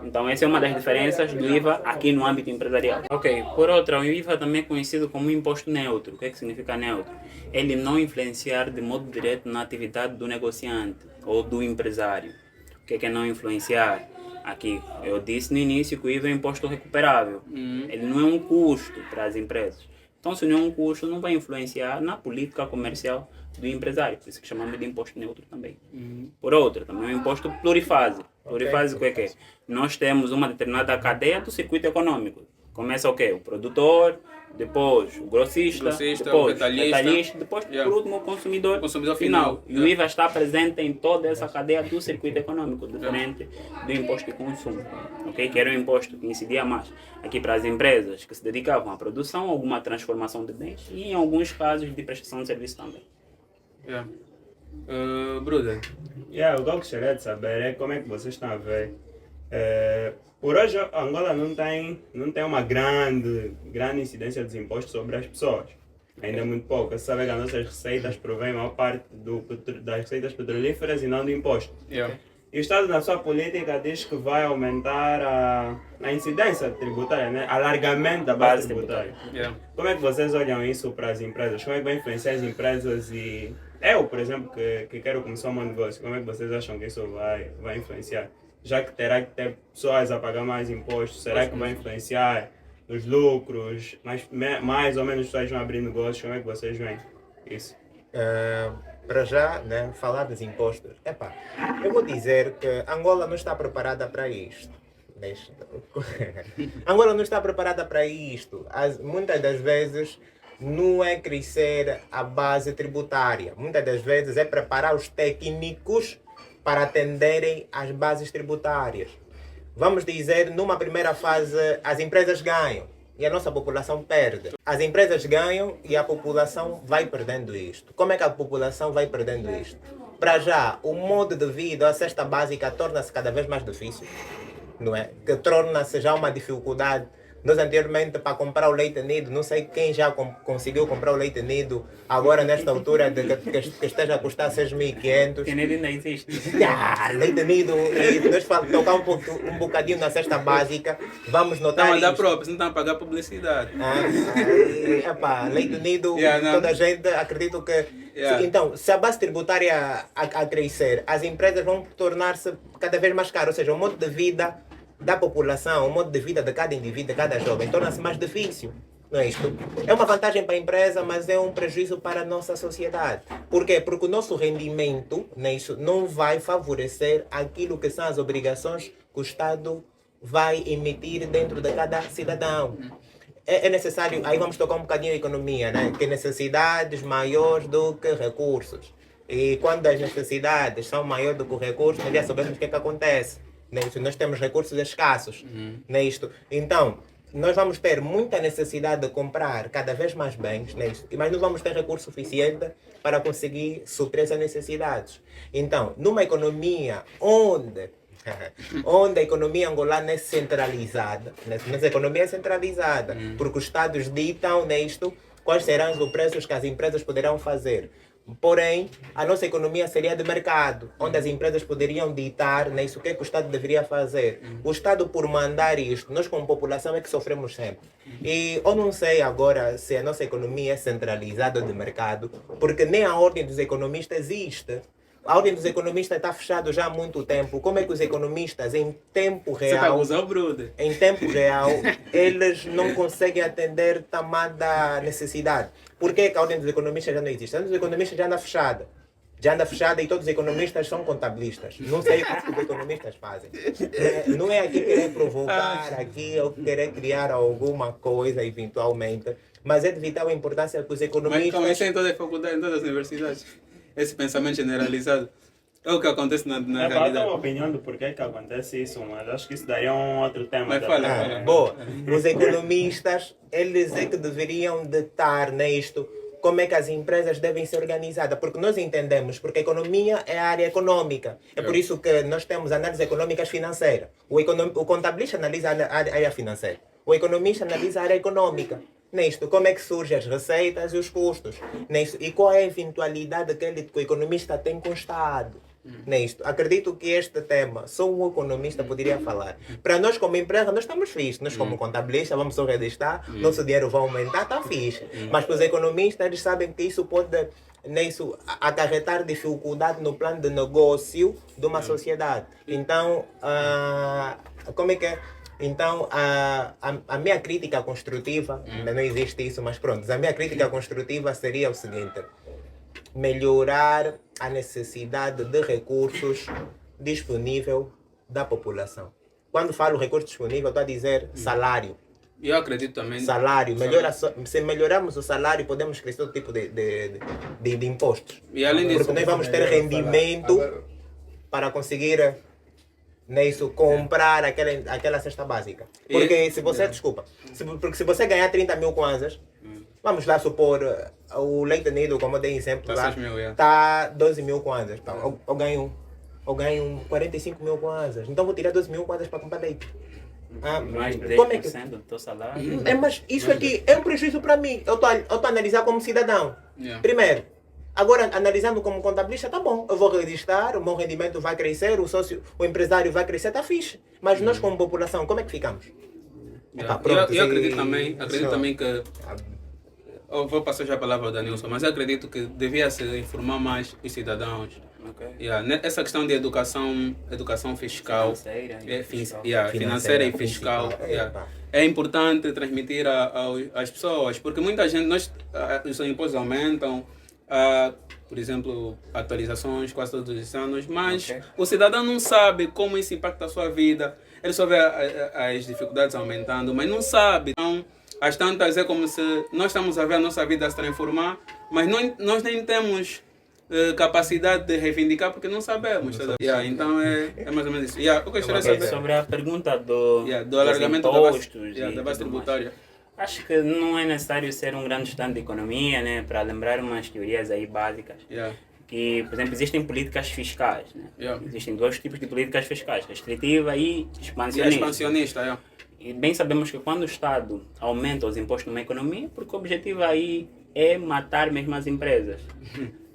[SPEAKER 2] Então essa é uma das diferenças do IVA aqui no âmbito empresarial. Ok, por outra, o IVA também é conhecido como imposto neutro. O que significa neutro? Ele não influenciar de modo direto na atividade do negociante ou do empresário. O que é não influenciar? Aqui, eu disse no início que o IVA é imposto recuperável. Ele não é um custo para as empresas. Então, se não é um custo, não vai influenciar na política comercial do empresário. Por isso que chamamos de imposto neutro também. Por outra, também é um imposto plurifásico. Plurifásico é que nós temos uma determinada cadeia do circuito econômico. Começa o quê? O produtor, depois o grossista, depois o retalhista, depois, por último, o consumidor final. E o IVA está presente em toda essa cadeia do circuito econômico, diferente do imposto de consumo, okay? Que era um imposto que incidia mais aqui para as empresas que se dedicavam à produção, alguma transformação de bens e, em alguns casos, de prestação de serviço também.
[SPEAKER 1] Brother.
[SPEAKER 4] O que eu gostaria de saber é como é que vocês estão a ver. Por hoje, Angola não tem uma grande incidência dos impostos sobre as pessoas. Ainda é muito pouco. Você sabe que as nossas receitas provêm a maior parte das receitas petrolíferas e não do imposto. E o Estado, na sua política, diz que vai aumentar a incidência tributária, né? Alargamento da base tributária. Como é que vocês olham isso para as empresas? Como é que vai influenciar as empresas? E eu, por exemplo, que quero começar um negócio, como é que vocês acham que isso vai influenciar? Já que terá que ter pessoas a pagar mais impostos, será que vai influenciar nos lucros? Mais ou menos pessoas vão abrir negócios, como é que vocês veem isso?
[SPEAKER 3] para já, né, falar dos impostos. Epá, eu vou dizer que Angola não está preparada para isto. Angola não está preparada para isto. Muitas das vezes não é crescer a base tributária. Muitas das vezes é preparar os técnicos para atenderem às bases tributárias. Vamos dizer, numa primeira fase, as empresas ganham e a nossa população perde. As empresas ganham e a população vai perdendo isto. Como é que a população vai perdendo isto? Para já, o modo de vida, a cesta básica, torna-se cada vez mais difícil, não é? Que torna-se já uma dificuldade. Nós anteriormente, para comprar o leite nido, não sei quem já conseguiu comprar o leite nido, agora nesta altura que esteja a custar 6.500.
[SPEAKER 2] Que nem ainda existe.
[SPEAKER 3] Leite nido, e nós tocar um bocadinho na cesta básica, vamos notar
[SPEAKER 1] Estão a dar
[SPEAKER 3] isto.
[SPEAKER 1] próprios, não estão a pagar publicidade.
[SPEAKER 3] Leite unido,
[SPEAKER 1] Yeah,
[SPEAKER 3] toda a gente, acredito que...
[SPEAKER 1] Yeah.
[SPEAKER 3] Então, se a base tributária a crescer, as empresas vão tornar-se cada vez mais caras, ou seja, o modo de vida da população, o modo de vida de cada indivíduo, de cada jovem, torna-se mais difícil. Não é isto? É uma vantagem para a empresa, mas é um prejuízo para a nossa sociedade. Por quê? Porque o nosso rendimento, não é isso, não vai favorecer aquilo que são as obrigações que o Estado vai emitir dentro de cada cidadão. É necessário, aí vamos tocar um bocadinho a economia, né? Que necessidades maiores do que recursos. E quando as necessidades são maiores do que os recursos, nós já sabemos o que é que acontece. Não é isso? Nós temos recursos escassos. Não é isto? Então, nós vamos ter muita necessidade de comprar cada vez mais bens, não é isso? Mas não vamos ter recurso suficiente para conseguir suprir essas necessidades. Então, numa economia onde a economia angolana é centralizada, nossa economia é centralizada, porque os Estados ditam nisto quais serão os preços que as empresas poderão fazer. Porém, a nossa economia seria de mercado, onde as empresas poderiam ditar nisso o que é que o Estado deveria fazer. O Estado, por mandar isto, nós como população é que sofremos sempre. E eu não sei agora se a nossa economia é centralizada ou de mercado, porque nem a ordem dos economistas existe. A ordem dos economistas está fechada já há muito tempo. Como é que os economistas, em tempo
[SPEAKER 1] Você está a
[SPEAKER 3] real,
[SPEAKER 1] usar o brother.
[SPEAKER 3] em tempo real, eles não conseguem atender tamanha necessidade? Por que a ordem dos economistas já não existe? A ordem dos economistas já anda fechada. Já anda fechada e todos os economistas são contabilistas. Não sei o que os economistas fazem. Não é aqui querer provocar, aqui eu querer criar alguma coisa eventualmente, mas é de vital importância que os
[SPEAKER 1] Mas
[SPEAKER 3] economistas...
[SPEAKER 1] como isso é em toda a faculdade, em todas as universidades. Esse pensamento generalizado é o que acontece na
[SPEAKER 4] Falta uma
[SPEAKER 1] realidade.
[SPEAKER 4] opinião do porquê que acontece isso, mas acho que isso daria um outro tema.
[SPEAKER 1] Mas fala.
[SPEAKER 3] Boa. Os economistas, eles é que deveriam ditar nisto como é que as empresas devem ser organizadas, porque nós entendemos, porque a economia é a área econômica. É por isso que nós temos análises econômicas financeiras. O contabilista analisa a área financeira. O economista analisa a área econômica. Nisto, como é que surgem as receitas e os custos? Nisto, e qual é a eventualidade que o economista tem com o Estado? Nisto, acredito que este tema só um economista poderia falar. Para nós como empresa, nós estamos fixos. Nós como contabilistas vamos só registrar, nosso dinheiro vai aumentar, está fixe. Mas para os economistas, eles sabem que isso pode acarretar dificuldade no plano de negócio de uma sociedade. Então, como é que é? Então, a minha crítica construtiva, não existe isso, mas pronto, a minha crítica construtiva seria o seguinte: melhorar a necessidade de recursos disponível da população. Quando falo recurso disponível, estou a dizer salário.
[SPEAKER 1] Eu acredito também.
[SPEAKER 3] Salário. Se melhorarmos o salário, podemos crescer todo tipo de impostos.
[SPEAKER 1] E além disso,
[SPEAKER 3] Porque nós vamos ter rendimento para conseguir comprar aquela cesta básica. Porque se você, desculpa, porque se você ganhar 30 mil kwanzas, vamos lá supor, o leite nido, como eu dei exemplo
[SPEAKER 1] Tá
[SPEAKER 3] lá,
[SPEAKER 1] 6 mil,
[SPEAKER 3] está 12 mil kwanzas. Então, eu ganho 45 mil kwanzas. Então vou tirar 12 mil kwanzas para comprar leite.
[SPEAKER 2] Mais de
[SPEAKER 3] Como é que...
[SPEAKER 2] 10% do teu salário.
[SPEAKER 3] Mas isso aqui é um prejuízo para mim. Eu estou a analisar como cidadão.
[SPEAKER 1] Yeah.
[SPEAKER 3] Primeiro, agora analisando como contabilista, tá bom. Eu vou registrar, o meu rendimento vai crescer, o empresário vai crescer, tá fixe. Mas nós como população, como é que ficamos?
[SPEAKER 1] Yeah.
[SPEAKER 3] Pronto,
[SPEAKER 1] eu acredito também que.
[SPEAKER 3] Ah,
[SPEAKER 1] Eu vou passar já a palavra ao Danilson, mas eu acredito que devia se informar mais os cidadãos.
[SPEAKER 2] Ok.
[SPEAKER 1] Yeah. Essa questão de educação fiscal,
[SPEAKER 2] Financeira e fiscal.
[SPEAKER 1] financeira e fiscal, é importante transmitir às pessoas, porque muita gente, os impostos aumentam, há, por exemplo, atualizações quase todos os anos, mas
[SPEAKER 2] Ok.
[SPEAKER 1] o cidadão não sabe como isso impacta a sua vida. Ele só vê as dificuldades aumentando, mas não sabe. Então, às tantas é como se nós estamos a ver a nossa vida se transformar, mas nós nem temos capacidade de reivindicar porque não sabemos. Yeah, então é mais ou menos isso. Yeah, eu gostaria de
[SPEAKER 2] Ok,
[SPEAKER 1] saber
[SPEAKER 2] sobre a pergunta do,
[SPEAKER 1] do alargamento
[SPEAKER 2] dos
[SPEAKER 1] da base,
[SPEAKER 2] impostos
[SPEAKER 1] da base
[SPEAKER 2] tudo mais.
[SPEAKER 1] tributária.
[SPEAKER 2] Acho que não é necessário ser um grande estudante de economia, né, para lembrar umas teorias aí básicas.
[SPEAKER 1] Yeah.
[SPEAKER 2] Que, por exemplo, existem políticas fiscais. Né?
[SPEAKER 1] Yeah.
[SPEAKER 2] Existem dois tipos de políticas fiscais, restritiva e
[SPEAKER 1] E
[SPEAKER 2] expansionista.
[SPEAKER 1] expansionista, yeah.
[SPEAKER 2] E bem sabemos que quando o Estado aumenta os impostos numa economia, porque o objetivo aí é matar mesmo as empresas.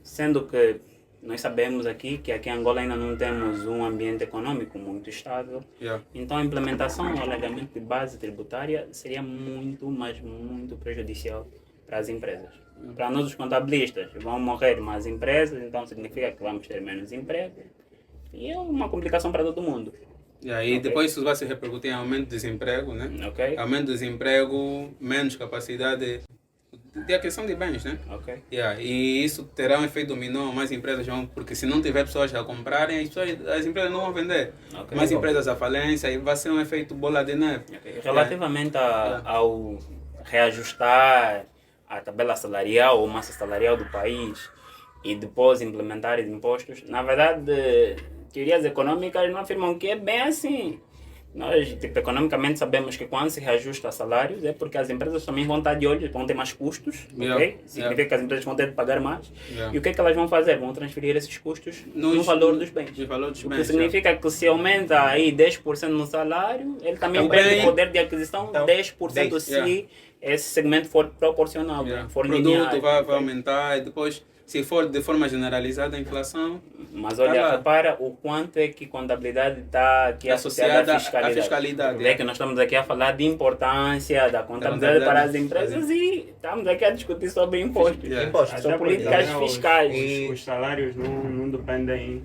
[SPEAKER 2] Sendo que nós sabemos aqui que aqui em Angola ainda não temos um ambiente econômico muito estável.
[SPEAKER 1] Yeah.
[SPEAKER 2] Então a implementação do alargamento de base tributária seria muito, mas muito prejudicial para as empresas. Para nós os contabilistas, vão morrer mais empresas, então significa que vamos ter menos emprego. E é uma complicação para todo mundo.
[SPEAKER 1] E aí
[SPEAKER 2] Ok.
[SPEAKER 1] depois isso vai se repercutir em aumento do desemprego, né?
[SPEAKER 2] Ok?
[SPEAKER 1] Aumento do desemprego, menos capacidade de aquisição de bens, né?
[SPEAKER 2] Ok.
[SPEAKER 1] Yeah. E isso terá um efeito dominó, mais empresas vão, porque se não tiver pessoas a comprarem, as empresas não vão vender.
[SPEAKER 2] Ok.
[SPEAKER 1] Mais empresas à falência e vai ser um efeito bola de neve.
[SPEAKER 2] Ok. Relativamente ao reajustar a tabela salarial ou massa salarial do país e depois implementar os impostos, na verdade, teorias econômicas não afirmam que é bem assim. Nós, tipo, economicamente sabemos que quando se reajusta salários é porque as empresas também vão estar de olho, vão ter mais custos,
[SPEAKER 1] Yeah,
[SPEAKER 2] ok? Significa que as empresas vão ter de pagar mais.
[SPEAKER 1] Yeah.
[SPEAKER 2] E o que é que elas vão fazer? Vão transferir esses custos no
[SPEAKER 1] Nos-
[SPEAKER 2] valor dos bens.
[SPEAKER 1] No valor dos
[SPEAKER 2] O que
[SPEAKER 1] bens.
[SPEAKER 2] significa que se aumenta aí 10% no salário, ele também
[SPEAKER 1] O
[SPEAKER 2] perde
[SPEAKER 1] bem-
[SPEAKER 2] o poder de aquisição
[SPEAKER 3] Então,
[SPEAKER 2] 10% se
[SPEAKER 1] yeah.
[SPEAKER 2] esse segmento for proporcional,
[SPEAKER 1] Yeah.
[SPEAKER 2] for
[SPEAKER 1] O produto
[SPEAKER 2] linear.
[SPEAKER 1] vai aumentar e depois, se for de forma generalizada, a inflação
[SPEAKER 2] Mas olha,
[SPEAKER 1] Tá lá.
[SPEAKER 2] repara o quanto é que contabilidade está aqui associada à fiscalidade.
[SPEAKER 1] fiscalidade.
[SPEAKER 2] É que nós estamos aqui a falar de importância da contabilidade
[SPEAKER 1] contabilidade.
[SPEAKER 2] para as empresas e estamos aqui a discutir sobre impostos.
[SPEAKER 1] Yeah.
[SPEAKER 3] Impostos.
[SPEAKER 2] São
[SPEAKER 4] Até porque,
[SPEAKER 2] políticas
[SPEAKER 4] né,
[SPEAKER 2] fiscais.
[SPEAKER 4] Os salários não dependem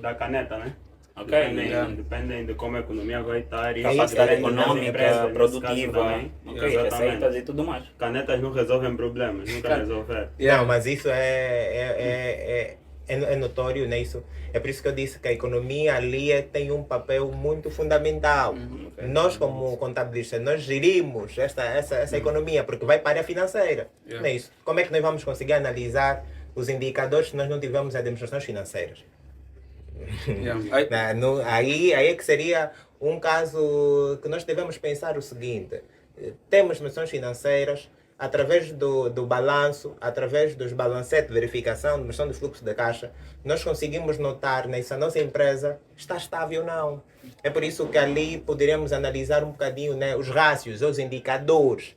[SPEAKER 4] da caneta, né?
[SPEAKER 2] Ok?
[SPEAKER 4] Dependem,
[SPEAKER 1] Yeah.
[SPEAKER 4] dependem de como a economia vai estar e
[SPEAKER 2] Capacidade
[SPEAKER 3] É isso,
[SPEAKER 2] econômica,
[SPEAKER 4] empresas, nesse caso
[SPEAKER 2] produtiva,
[SPEAKER 4] também.
[SPEAKER 2] ok,
[SPEAKER 4] Exatamente.
[SPEAKER 2] receitas e tudo mais.
[SPEAKER 4] Canetas não resolvem problemas, nunca resolveram.
[SPEAKER 3] Não, mas isso é notório nisso. É por isso que eu disse que a economia ali tem um papel muito fundamental.
[SPEAKER 2] ok.
[SPEAKER 3] Nós, como contabilistas, nós gerimos essa economia, porque vai para a área financeira.
[SPEAKER 1] Yeah.
[SPEAKER 3] Não é isso? Como é que nós vamos conseguir analisar os indicadores se nós não tivermos administrações financeiras?
[SPEAKER 1] Yeah. Aí-
[SPEAKER 3] Aí é que seria um caso que nós devemos pensar o seguinte: temos noções financeiras, através do balanço, através dos balancetes de verificação, de noção do fluxo de caixa, nós conseguimos notar se a nossa empresa está estável ou não. É por isso que ali poderíamos analisar um bocadinho, né, os rácios, os indicadores,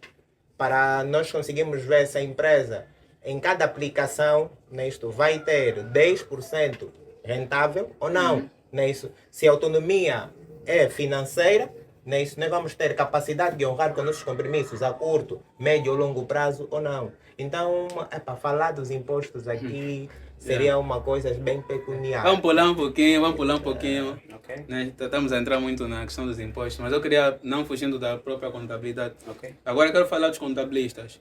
[SPEAKER 3] para nós conseguirmos ver se a empresa, em cada aplicação, isto vai ter 10% rentável ou não. Isso. Se a autonomia é financeira, isso, nós vamos ter capacidade de honrar com nossos compromissos a curto, médio ou longo prazo ou não. Então, para falar dos impostos aqui, seria uma coisa bem peculiar.
[SPEAKER 1] Vamos pular um pouquinho.
[SPEAKER 2] Ok?
[SPEAKER 1] Né? Estamos a entrar muito na questão dos impostos, mas eu queria, não fugindo da própria contabilidade,
[SPEAKER 2] Ok.
[SPEAKER 1] agora quero falar dos contabilistas.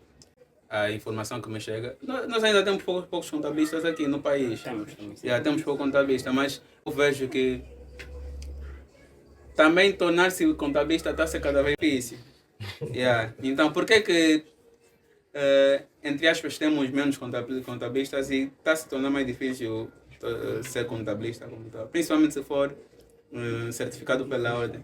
[SPEAKER 1] A informação que me chega. Nós ainda temos poucos contabilistas aqui no país.
[SPEAKER 2] Temos.
[SPEAKER 1] Já temos pouco contabilista, mas eu vejo que também tornar-se contabilista está a ser cada vez difícil. Yeah. Então, por que entre aspas, temos menos contabilistas e está a se tornar mais difícil ser contabilista? Principalmente se for certificado pela ordem.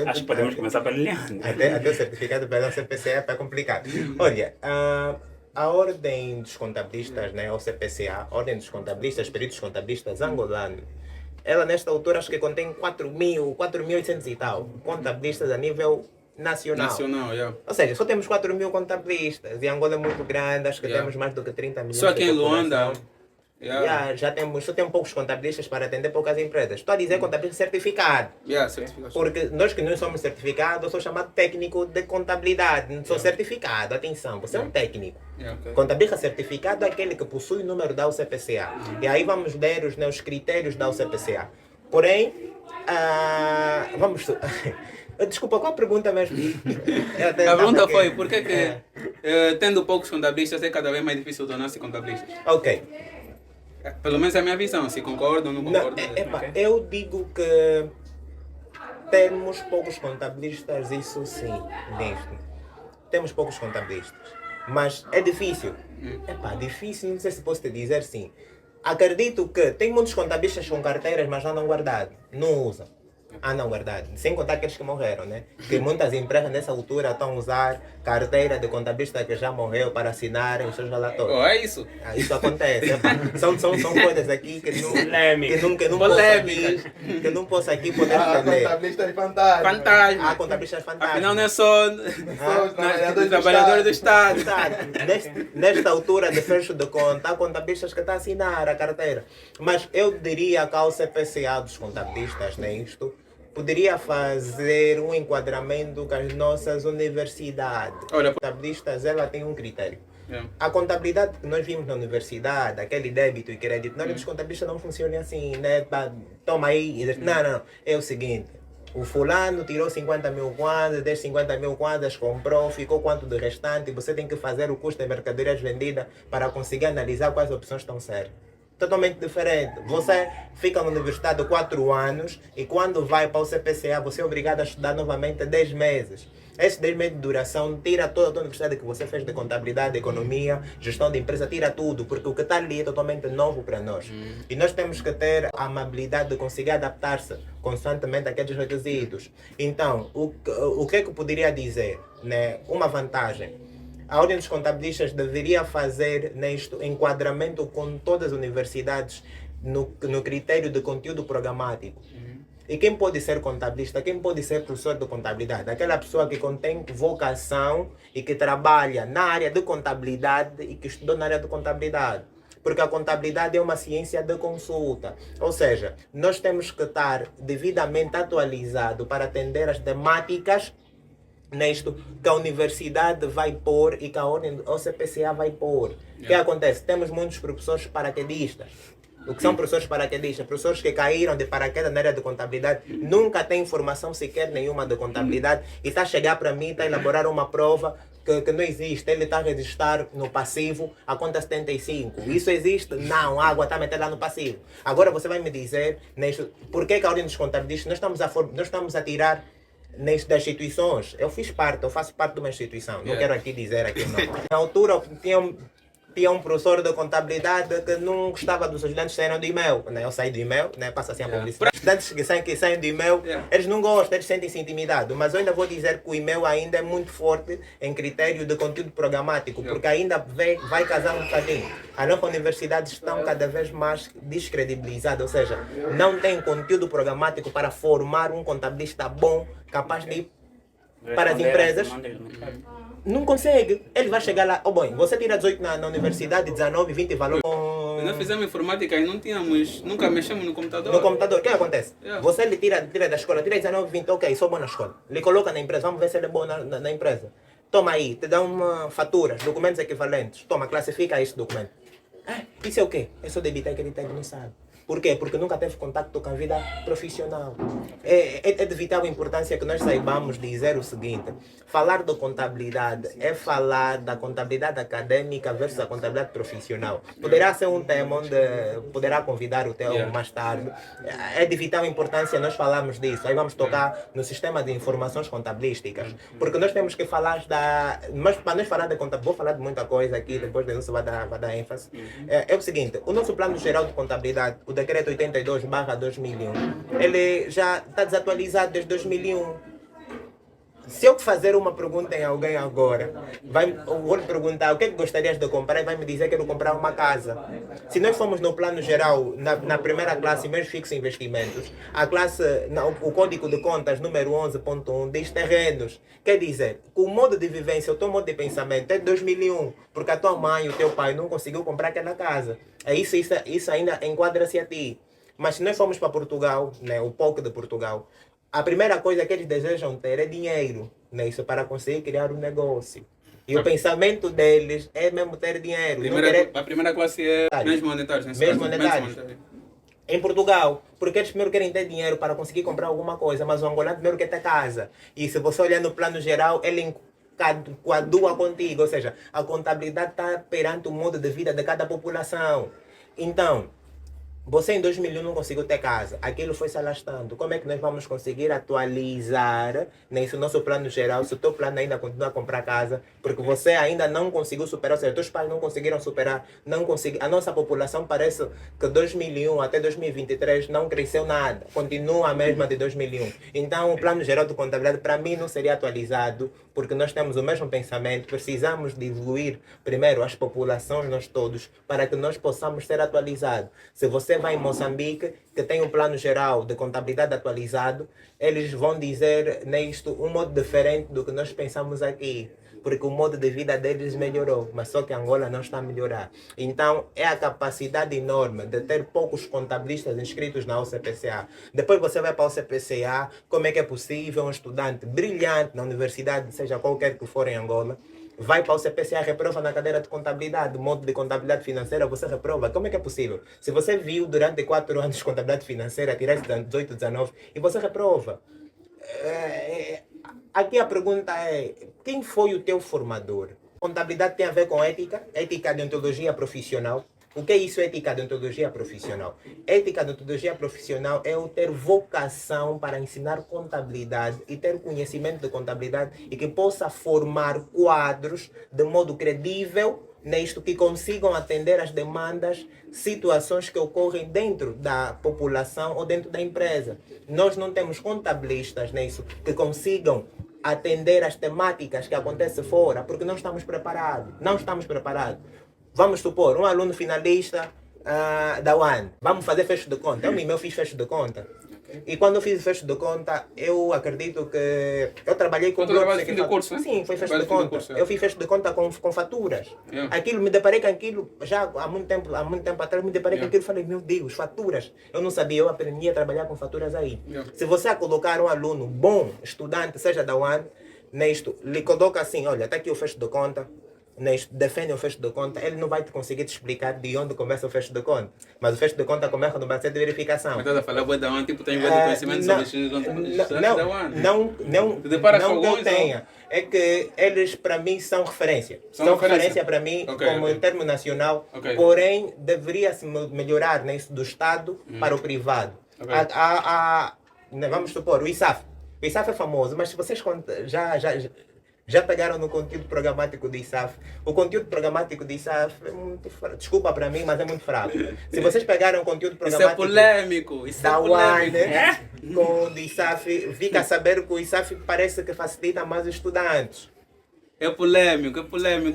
[SPEAKER 2] Acho que podemos começar pelo Leandro.
[SPEAKER 3] Até o certificado pela CPCA está complicado. Olha, a Ordem dos Contabilistas, né, ou CPCA, Ordem dos Contabilistas, Peritos Contabilistas Angolanos, ela nesta altura acho que contém 4.800 e tal contabilistas a nível nacional.
[SPEAKER 1] Nacional, yeah.
[SPEAKER 3] Ou seja, só temos 4.000 contabilistas e Angola é muito grande, acho que
[SPEAKER 1] Yeah.
[SPEAKER 3] temos mais do que 30 milhões
[SPEAKER 1] Só aqui
[SPEAKER 3] de
[SPEAKER 1] em Luanda.
[SPEAKER 3] população.
[SPEAKER 1] Yeah.
[SPEAKER 3] Já temos, só temos poucos contabilistas para atender poucas empresas. Estou a dizer contabilista certificado.
[SPEAKER 1] Yeah, certificação.
[SPEAKER 3] Porque nós que não somos certificados, eu sou chamado técnico de contabilidade. Não sou certificado, atenção, você é um técnico.
[SPEAKER 1] Yeah, okay.
[SPEAKER 3] Contabilista certificado é aquele que possui o número da UCPCA. E aí vamos ler os critérios da UCPCA. Porém, vamos... Desculpa, qual a pergunta mesmo?
[SPEAKER 1] A pergunta foi, por que tendo poucos contabilistas é cada vez mais difícil tornar-se contabilista?
[SPEAKER 3] Ok.
[SPEAKER 1] Pelo menos é a minha visão, se concordo ou não
[SPEAKER 3] Não,
[SPEAKER 1] concordo.
[SPEAKER 3] eu digo que temos poucos contabilistas, isso sim, nisto. Temos poucos contabilistas. Mas é difícil. Difícil, não sei se posso te dizer sim. Acredito que tem muitos contabilistas com carteiras, mas andam guardados. Não usam. Andam guardados. Sem contar aqueles que morreram, né? Que muitas empresas nessa altura estão a usar carteira de contabilista que já morreu para assinarem os seus relatórios.
[SPEAKER 1] Oh, é isso.
[SPEAKER 3] Isso acontece. São coisas aqui que não, que não posso aqui poder entender.
[SPEAKER 5] Contabilistas fantasmas.
[SPEAKER 1] Fantasma.
[SPEAKER 3] Há contabilistas fantásticos.
[SPEAKER 1] Afinal, não é só
[SPEAKER 5] Os
[SPEAKER 1] trabalhadores do Estado.
[SPEAKER 3] Nesta altura de fecho de conta, há contabilistas que estão a assinar a carteira. Mas eu diria que ao CPCA dos contabilistas, nisto, poderia fazer um enquadramento com as nossas universidades.
[SPEAKER 1] Olha,
[SPEAKER 3] As contabilistas, ela tem um critério.
[SPEAKER 1] Yeah.
[SPEAKER 3] A contabilidade que nós vimos na universidade, aquele débito e crédito, nós os contabilistas não funciona assim, né? Toma aí, não. É o seguinte, o fulano tirou 50 mil kwanzas, 50 mil kwanzas, comprou, ficou quanto do restante, você tem que fazer o custo de mercadorias vendidas para conseguir analisar quais opções estão certas. Totalmente diferente. Você fica na universidade 4 anos e quando vai para o CPCA você é obrigado a estudar novamente 10 meses. Esses 10 meses de duração tira toda a universidade que você fez de contabilidade, economia, gestão de empresa, tira tudo, porque o que está ali é totalmente novo para nós. E nós temos que ter a amabilidade de conseguir adaptar-se constantemente àqueles requisitos. Então, o que é que eu poderia dizer? Né? Uma vantagem. A Ordem dos Contabilistas deveria fazer neste enquadramento com todas as universidades no critério de conteúdo programático. E quem pode ser contabilista? Quem pode ser professor de contabilidade? Aquela pessoa que contém vocação e que trabalha na área de contabilidade e que estudou na área de contabilidade. Porque a contabilidade é uma ciência de consulta. Ou seja, nós temos que estar devidamente atualizado para atender as temáticas nisto que a universidade vai pôr e que a ordem do CPCA vai pôr. O que acontece? Temos muitos professores paraquedistas. O que são professores paraquedistas? Professores que caíram de paraquedas na área de contabilidade, nunca têm informação sequer nenhuma de contabilidade e está a chegar para mim, está a elaborar uma prova que não existe. Ele está a registrar no passivo a conta 75. Isso existe? Não, a água está a meter lá no passivo. Agora você vai me dizer por que a ordem dos contabilistas nós estamos a tirar das instituições. Eu faço parte de uma instituição. Não quero aqui dizer aqui não. Na altura tinha um professor de contabilidade que não gostava dos estudantes que saíram do e-mail. Né? Eu saí do e-mail, né? Passa assim a publicidade. Os estudantes que saem do e-mail, eles não gostam, eles sentem-se intimidados. Mas eu ainda vou dizer que o e-mail ainda é muito forte em critério de conteúdo programático, porque ainda vai casar um bocadinho. As nossas universidades estão cada vez mais descredibilizadas, ou seja, não tem conteúdo programático para formar um contabilista bom, capaz de ir para as empresas. Não consegue. Ele vai chegar lá, você tira 18 na universidade, 19, 20 valores.
[SPEAKER 1] Nós fizemos informática e nunca mexemos no computador.
[SPEAKER 3] No computador, o que acontece? Você lhe tira da escola, tira 19, 20, ok, sou bom na escola. Lhe coloca na empresa, vamos ver se ele é bom na empresa. Toma aí, te dá faturas, documentos equivalentes. Toma, classifica esse documento. Isso é o quê? É só debitar que ele não sabe. Por quê? Porque nunca teve contato com a vida profissional. É de vital importância que nós saibamos dizer o seguinte: falar de contabilidade é falar da contabilidade acadêmica versus a contabilidade profissional. Poderá ser um tema onde poderá convidar o Theo mais tarde. É de vital importância nós falarmos disso. Aí vamos tocar no sistema de informações contabilísticas. Porque nós temos que falar mas para nós falar de contabilidade, vou falar de muita coisa aqui, depois de isso vai dar ênfase. É o seguinte: o nosso plano geral de contabilidade, o decreto 82/2001, ele já está desatualizado desde 2001. Se eu fazer uma pergunta em alguém agora, eu vou lhe perguntar o que é que gostarias de comprar e vai me dizer que quero comprar uma casa. Se nós formos no plano geral, na primeira classe, mesmo fixos investimentos, o código de contas número 11.1 diz terrenos. Quer dizer, o modo de vivência, o teu modo de pensamento é de 2001, porque a tua mãe, o teu pai não conseguiu comprar aquela casa. Isso ainda enquadra-se a ti. Mas se nós formos para Portugal, né, o POC de Portugal, a primeira coisa que eles desejam ter é dinheiro, né, isso para conseguir criar um negócio. E o pensamento deles é mesmo ter dinheiro.
[SPEAKER 1] A primeira classe é meios monetários.
[SPEAKER 3] Meios monetários. em Portugal. Porque eles primeiro querem ter dinheiro para conseguir comprar alguma coisa, mas o angolano primeiro quer ter casa. E se você olhar no plano geral, ele coadua contigo. Ou seja, a contabilidade está perante o modo de vida de cada população. Então, você em 2001 não conseguiu ter casa, aquilo foi se alastrando. Como é que nós vamos conseguir atualizar nesse nosso plano geral se o teu plano ainda continua a comprar casa? Porque você ainda não conseguiu superar, ou seja, teus pais não conseguiram superar, não consegui... A nossa população parece que 2001 até 2023 não cresceu nada, continua a mesma de 2001. Então o plano geral de contabilidade para mim não seria atualizado, porque nós temos o mesmo pensamento, precisamos de evoluir primeiro as populações, nós todos, para que nós possamos ser atualizados. Se você vai em Moçambique, que tem um plano geral de contabilidade atualizado, eles vão dizer nisto um modo diferente do que nós pensamos aqui, porque o modo de vida deles melhorou, mas só que Angola não está a melhorar. Então é a capacidade enorme de ter poucos contabilistas inscritos na UCPCA. Depois você vai para a UCPCA, como é que é possível um estudante brilhante na universidade, seja qualquer que for em Angola, vai para o CPCA, reprova na cadeira de contabilidade, modo de contabilidade financeira, você reprova. Como é que é possível? Se você viu durante 4 anos de contabilidade financeira, tiraste 18, 19 e você reprova. Aqui a pergunta é, quem foi o teu formador? Contabilidade tem a ver com ética, ética de ontologia profissional. O que é isso, ética de ontologia profissional? Ética de ontologia profissional é o ter vocação para ensinar contabilidade e ter conhecimento de contabilidade e que possa formar quadros de modo credível nisto que consigam atender às demandas, situações que ocorrem dentro da população ou dentro da empresa. Nós não temos contabilistas nisso que consigam atender às temáticas que acontecem fora porque não estamos preparados. Não estamos preparados. Vamos supor, um aluno finalista da UAN. Vamos fazer fecho de conta. Eu mesmo fiz fecho de conta. E quando eu fiz fecho de conta, eu acredito que... Eu trabalhei com...
[SPEAKER 1] Tu trabalhaste fim de curso, né?
[SPEAKER 3] Sim, foi fecho de conta. Eu fiz fecho de conta com faturas. Aquilo, me deparei com aquilo, já há muito tempo atrás, me deparei com aquilo e falei, meu Deus, faturas. Eu não sabia, eu aprendi a trabalhar com faturas aí. Se você colocar um aluno bom, estudante, seja da UAN, nisto, lhe coloca assim, olha, está aqui o fecho de conta, defende o fecho de conta, ele não vai conseguir te explicar de onde começa o fecho de conta. Mas o fecho de conta começa no processo de verificação.
[SPEAKER 1] Mas estás a falar, da UAN, tipo, tem um conhecimento sobre os contas da UAN.
[SPEAKER 3] Não que eu tenha. É que eles, para mim, são referência. São referência para mim, como em termo nacional. Porém, deveria-se melhorar nisso do Estado para o privado. Vamos supor, o ISAF. O ISAF é famoso, mas se vocês já pegaram no conteúdo programático do ISAF. O conteúdo programático do ISAF é muito fraco. Desculpa para mim, mas é muito fraco. Se vocês pegaram o conteúdo programático...
[SPEAKER 1] Isso é polêmico. Isso
[SPEAKER 3] da
[SPEAKER 1] é polêmico.
[SPEAKER 3] UAN, com o ISAF, fica a saber que o ISAF parece que facilita mais os estudantes.
[SPEAKER 1] É polêmico.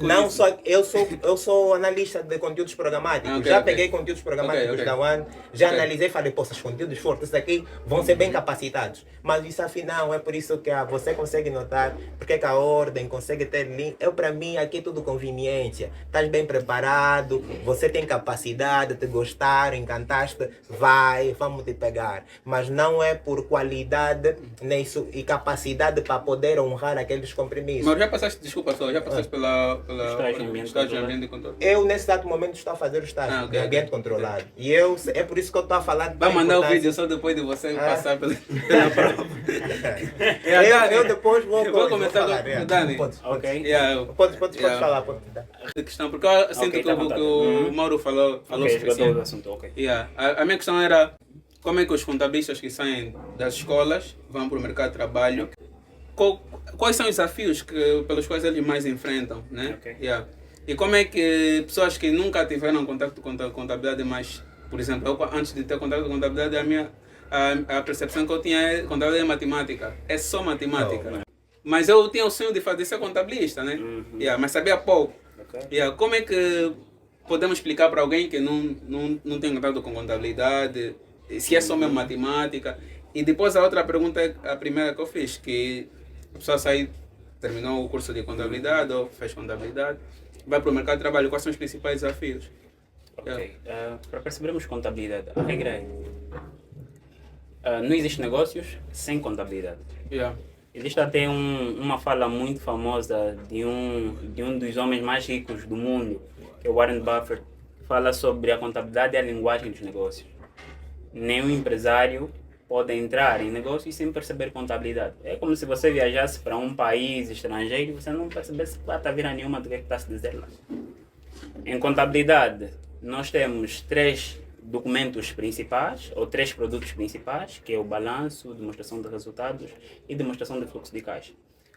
[SPEAKER 3] Não
[SPEAKER 1] isso.
[SPEAKER 3] só, eu sou analista de conteúdos programáticos. Peguei conteúdos programáticos da UAN, já analisei e falei, pô, esses conteúdos fortes, esses aqui vão ser bem capacitados. Mas isso afinal é por isso que você consegue notar, porque que a ordem consegue ter link. Para mim, aqui é tudo conveniência. Estás bem preparado, você tem capacidade de gostar, encantaste, vamos te pegar. Mas não é por qualidade nisso e capacidade para poder honrar aqueles compromissos.
[SPEAKER 1] Mas já passaste pela estágio em ambiente controlado?
[SPEAKER 3] Eu, nesse exato momento, estou a fazer o estágio de ambiente controlado. E é por isso que eu estou a falar...
[SPEAKER 1] Vai mandar o vídeo só depois de você passar pela prova.
[SPEAKER 3] Eu depois vou
[SPEAKER 1] começar com o Dani.
[SPEAKER 3] Pode falar. Pode dar.
[SPEAKER 1] A questão, porque eu sinto que o Mauro falou
[SPEAKER 2] esgotou o assunto,
[SPEAKER 1] A minha questão era como é que os contabilistas que saem das escolas vão para o mercado de trabalho. Quais são os desafios pelos quais eles mais enfrentam, né? E como é que pessoas que nunca tiveram contato com contabilidade, mas, por exemplo, eu, antes de ter contato com contabilidade, a percepção que eu tinha é contabilidade é matemática, é só matemática. Mas eu tinha o sonho de ser contabilista, né? Mas sabia pouco. Como é que podemos explicar para alguém que não tem contato com contabilidade, se é só mesmo matemática? E depois a outra pergunta, a primeira que eu fiz, que a pessoa terminou o curso de contabilidade ou fez contabilidade, vai para o mercado de trabalho, quais são os principais desafios?
[SPEAKER 2] Para percebermos contabilidade, a regra é não existe negócios sem contabilidade. Existe até uma fala muito famosa de um dos homens mais ricos do mundo, que é Warren Buffett, que fala sobre a contabilidade e a linguagem dos negócios. nenhum empresário pode entrar em negócios sem perceber contabilidade. É como se você viajasse para um país estrangeiro e você não percebesse plata vira nenhuma do que está se dizer lá. Em contabilidade, nós temos 3 documentos principais, ou 3 produtos principais, que é o balanço, demonstração de resultados e demonstração de fluxo de caixa.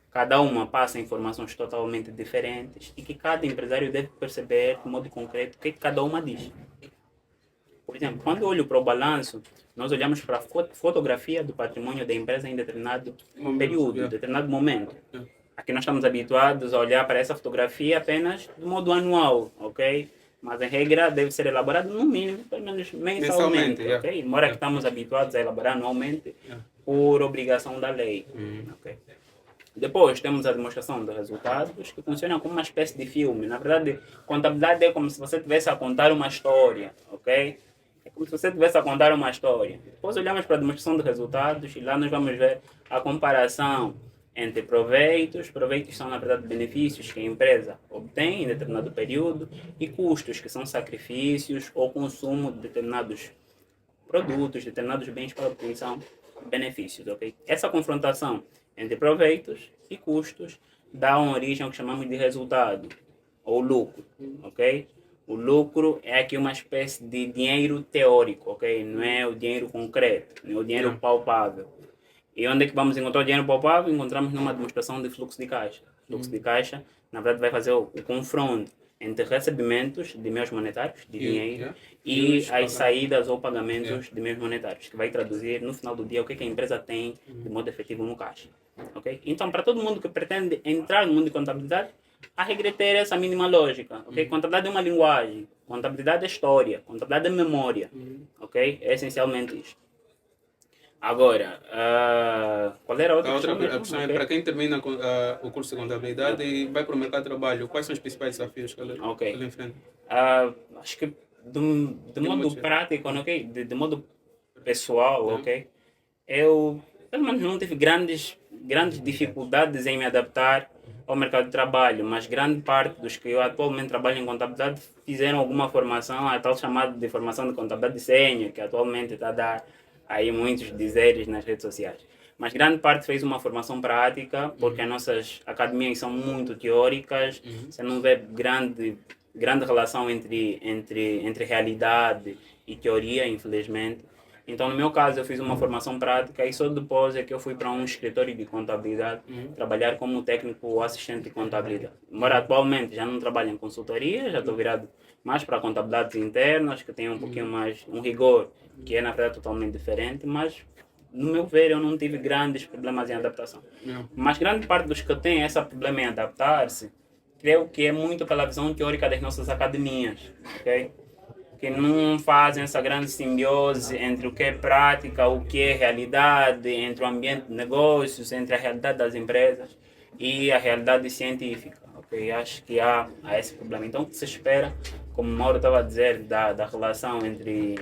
[SPEAKER 2] Cada uma passa informações totalmente diferentes e que cada empresário deve perceber de modo concreto o que cada uma diz. Por exemplo, quando eu olho para o balanço, nós olhamos para a fotografia do patrimônio da empresa em determinado período, determinado momento. Aqui nós estamos habituados a olhar para essa fotografia apenas de modo anual, ok? Mas, em regra, deve ser elaborado no mínimo, pelo menos mensalmente, ok? Embora que estamos habituados a elaborar anualmente por obrigação da lei, ok? Depois temos a demonstração de resultados, que funciona como uma espécie de filme. Na verdade, contabilidade é como se você estivesse a contar uma história, ok? É como se você estivesse a contar uma história. Depois olhamos para a demonstração de resultados e lá nós vamos ver a comparação entre proveitos. Proveitos são, na verdade, benefícios que a empresa obtém em determinado período e custos, que são sacrifícios ou consumo de determinados produtos, determinados bens para obtenção de benefícios, ok? Essa confrontação entre proveitos e custos dá uma origem ao que chamamos de resultado, ou lucro, ok? O lucro é aqui uma espécie de dinheiro teórico, ok? Não é o dinheiro concreto, não é o dinheiro palpável. E onde é que vamos encontrar o dinheiro palpável? Encontramos numa demonstração de fluxo de caixa. O fluxo de caixa, na verdade, vai fazer o confronto entre recebimentos de meios monetários, de dinheiro, e as saídas ou pagamentos de meios monetários, que vai traduzir no final do dia o que a empresa tem de modo efetivo no caixa. Okay? Então, para todo mundo que pretende entrar no mundo de contabilidade, a regra é ter essa mínima lógica. Okay? Contabilidade é uma linguagem, contabilidade é história, contabilidade é memória. Okay? É essencialmente isso. Agora, qual era a outra questão?
[SPEAKER 1] A questão é para quem termina o curso de contabilidade e vai para o mercado de trabalho, quais são os principais desafios que ele enfrenta?
[SPEAKER 2] Acho que de modo prático, okay? De modo pessoal, ok? Eu, pelo menos, não tive grandes dificuldades em me adaptar ao mercado de trabalho, mas grande parte dos que eu atualmente trabalho em contabilidade fizeram alguma formação, a tal chamada de formação de contabilidade sênior, que atualmente está a dar aí muitos dizeres nas redes sociais. Mas grande parte fez uma formação prática, porque as nossas academias são muito teóricas, você não vê grande relação entre realidade e teoria, infelizmente. Então, no meu caso, eu fiz uma formação prática e só depois é que eu fui para um escritório de contabilidade trabalhar como técnico ou assistente de contabilidade. Embora atualmente já não trabalho em consultoria, já estou virado mais para contabilidades internas, que tem um pouquinho mais, um rigor, que é na verdade totalmente diferente, mas no meu ver eu não tive grandes problemas em adaptação. Mas grande parte dos que têm esse problema em adaptar-se, creio que é muito pela visão teórica das nossas academias, ok? Que não fazem essa grande simbiose entre o que é prática, o que é realidade, entre o ambiente de negócios, entre a realidade das empresas e a realidade científica. Okay? Acho que há esse problema. Então, o que se espera, como o Mauro estava a dizer, da relação entre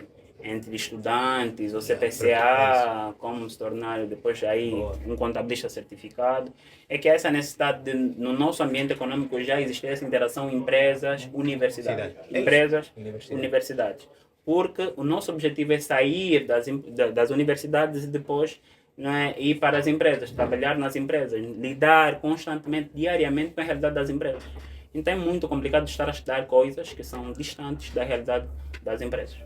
[SPEAKER 2] estudantes, ou CPCA, como se tornar depois aí um contabilista certificado, é que há essa necessidade de, no nosso ambiente econômico já existir essa interação empresas-universidades. Empresas-universidades. Porque o nosso objetivo é sair das universidades e depois, né, ir para as empresas, trabalhar nas empresas, lidar constantemente, diariamente com a realidade das empresas. Então é muito complicado estar a estudar coisas que são distantes da realidade das empresas.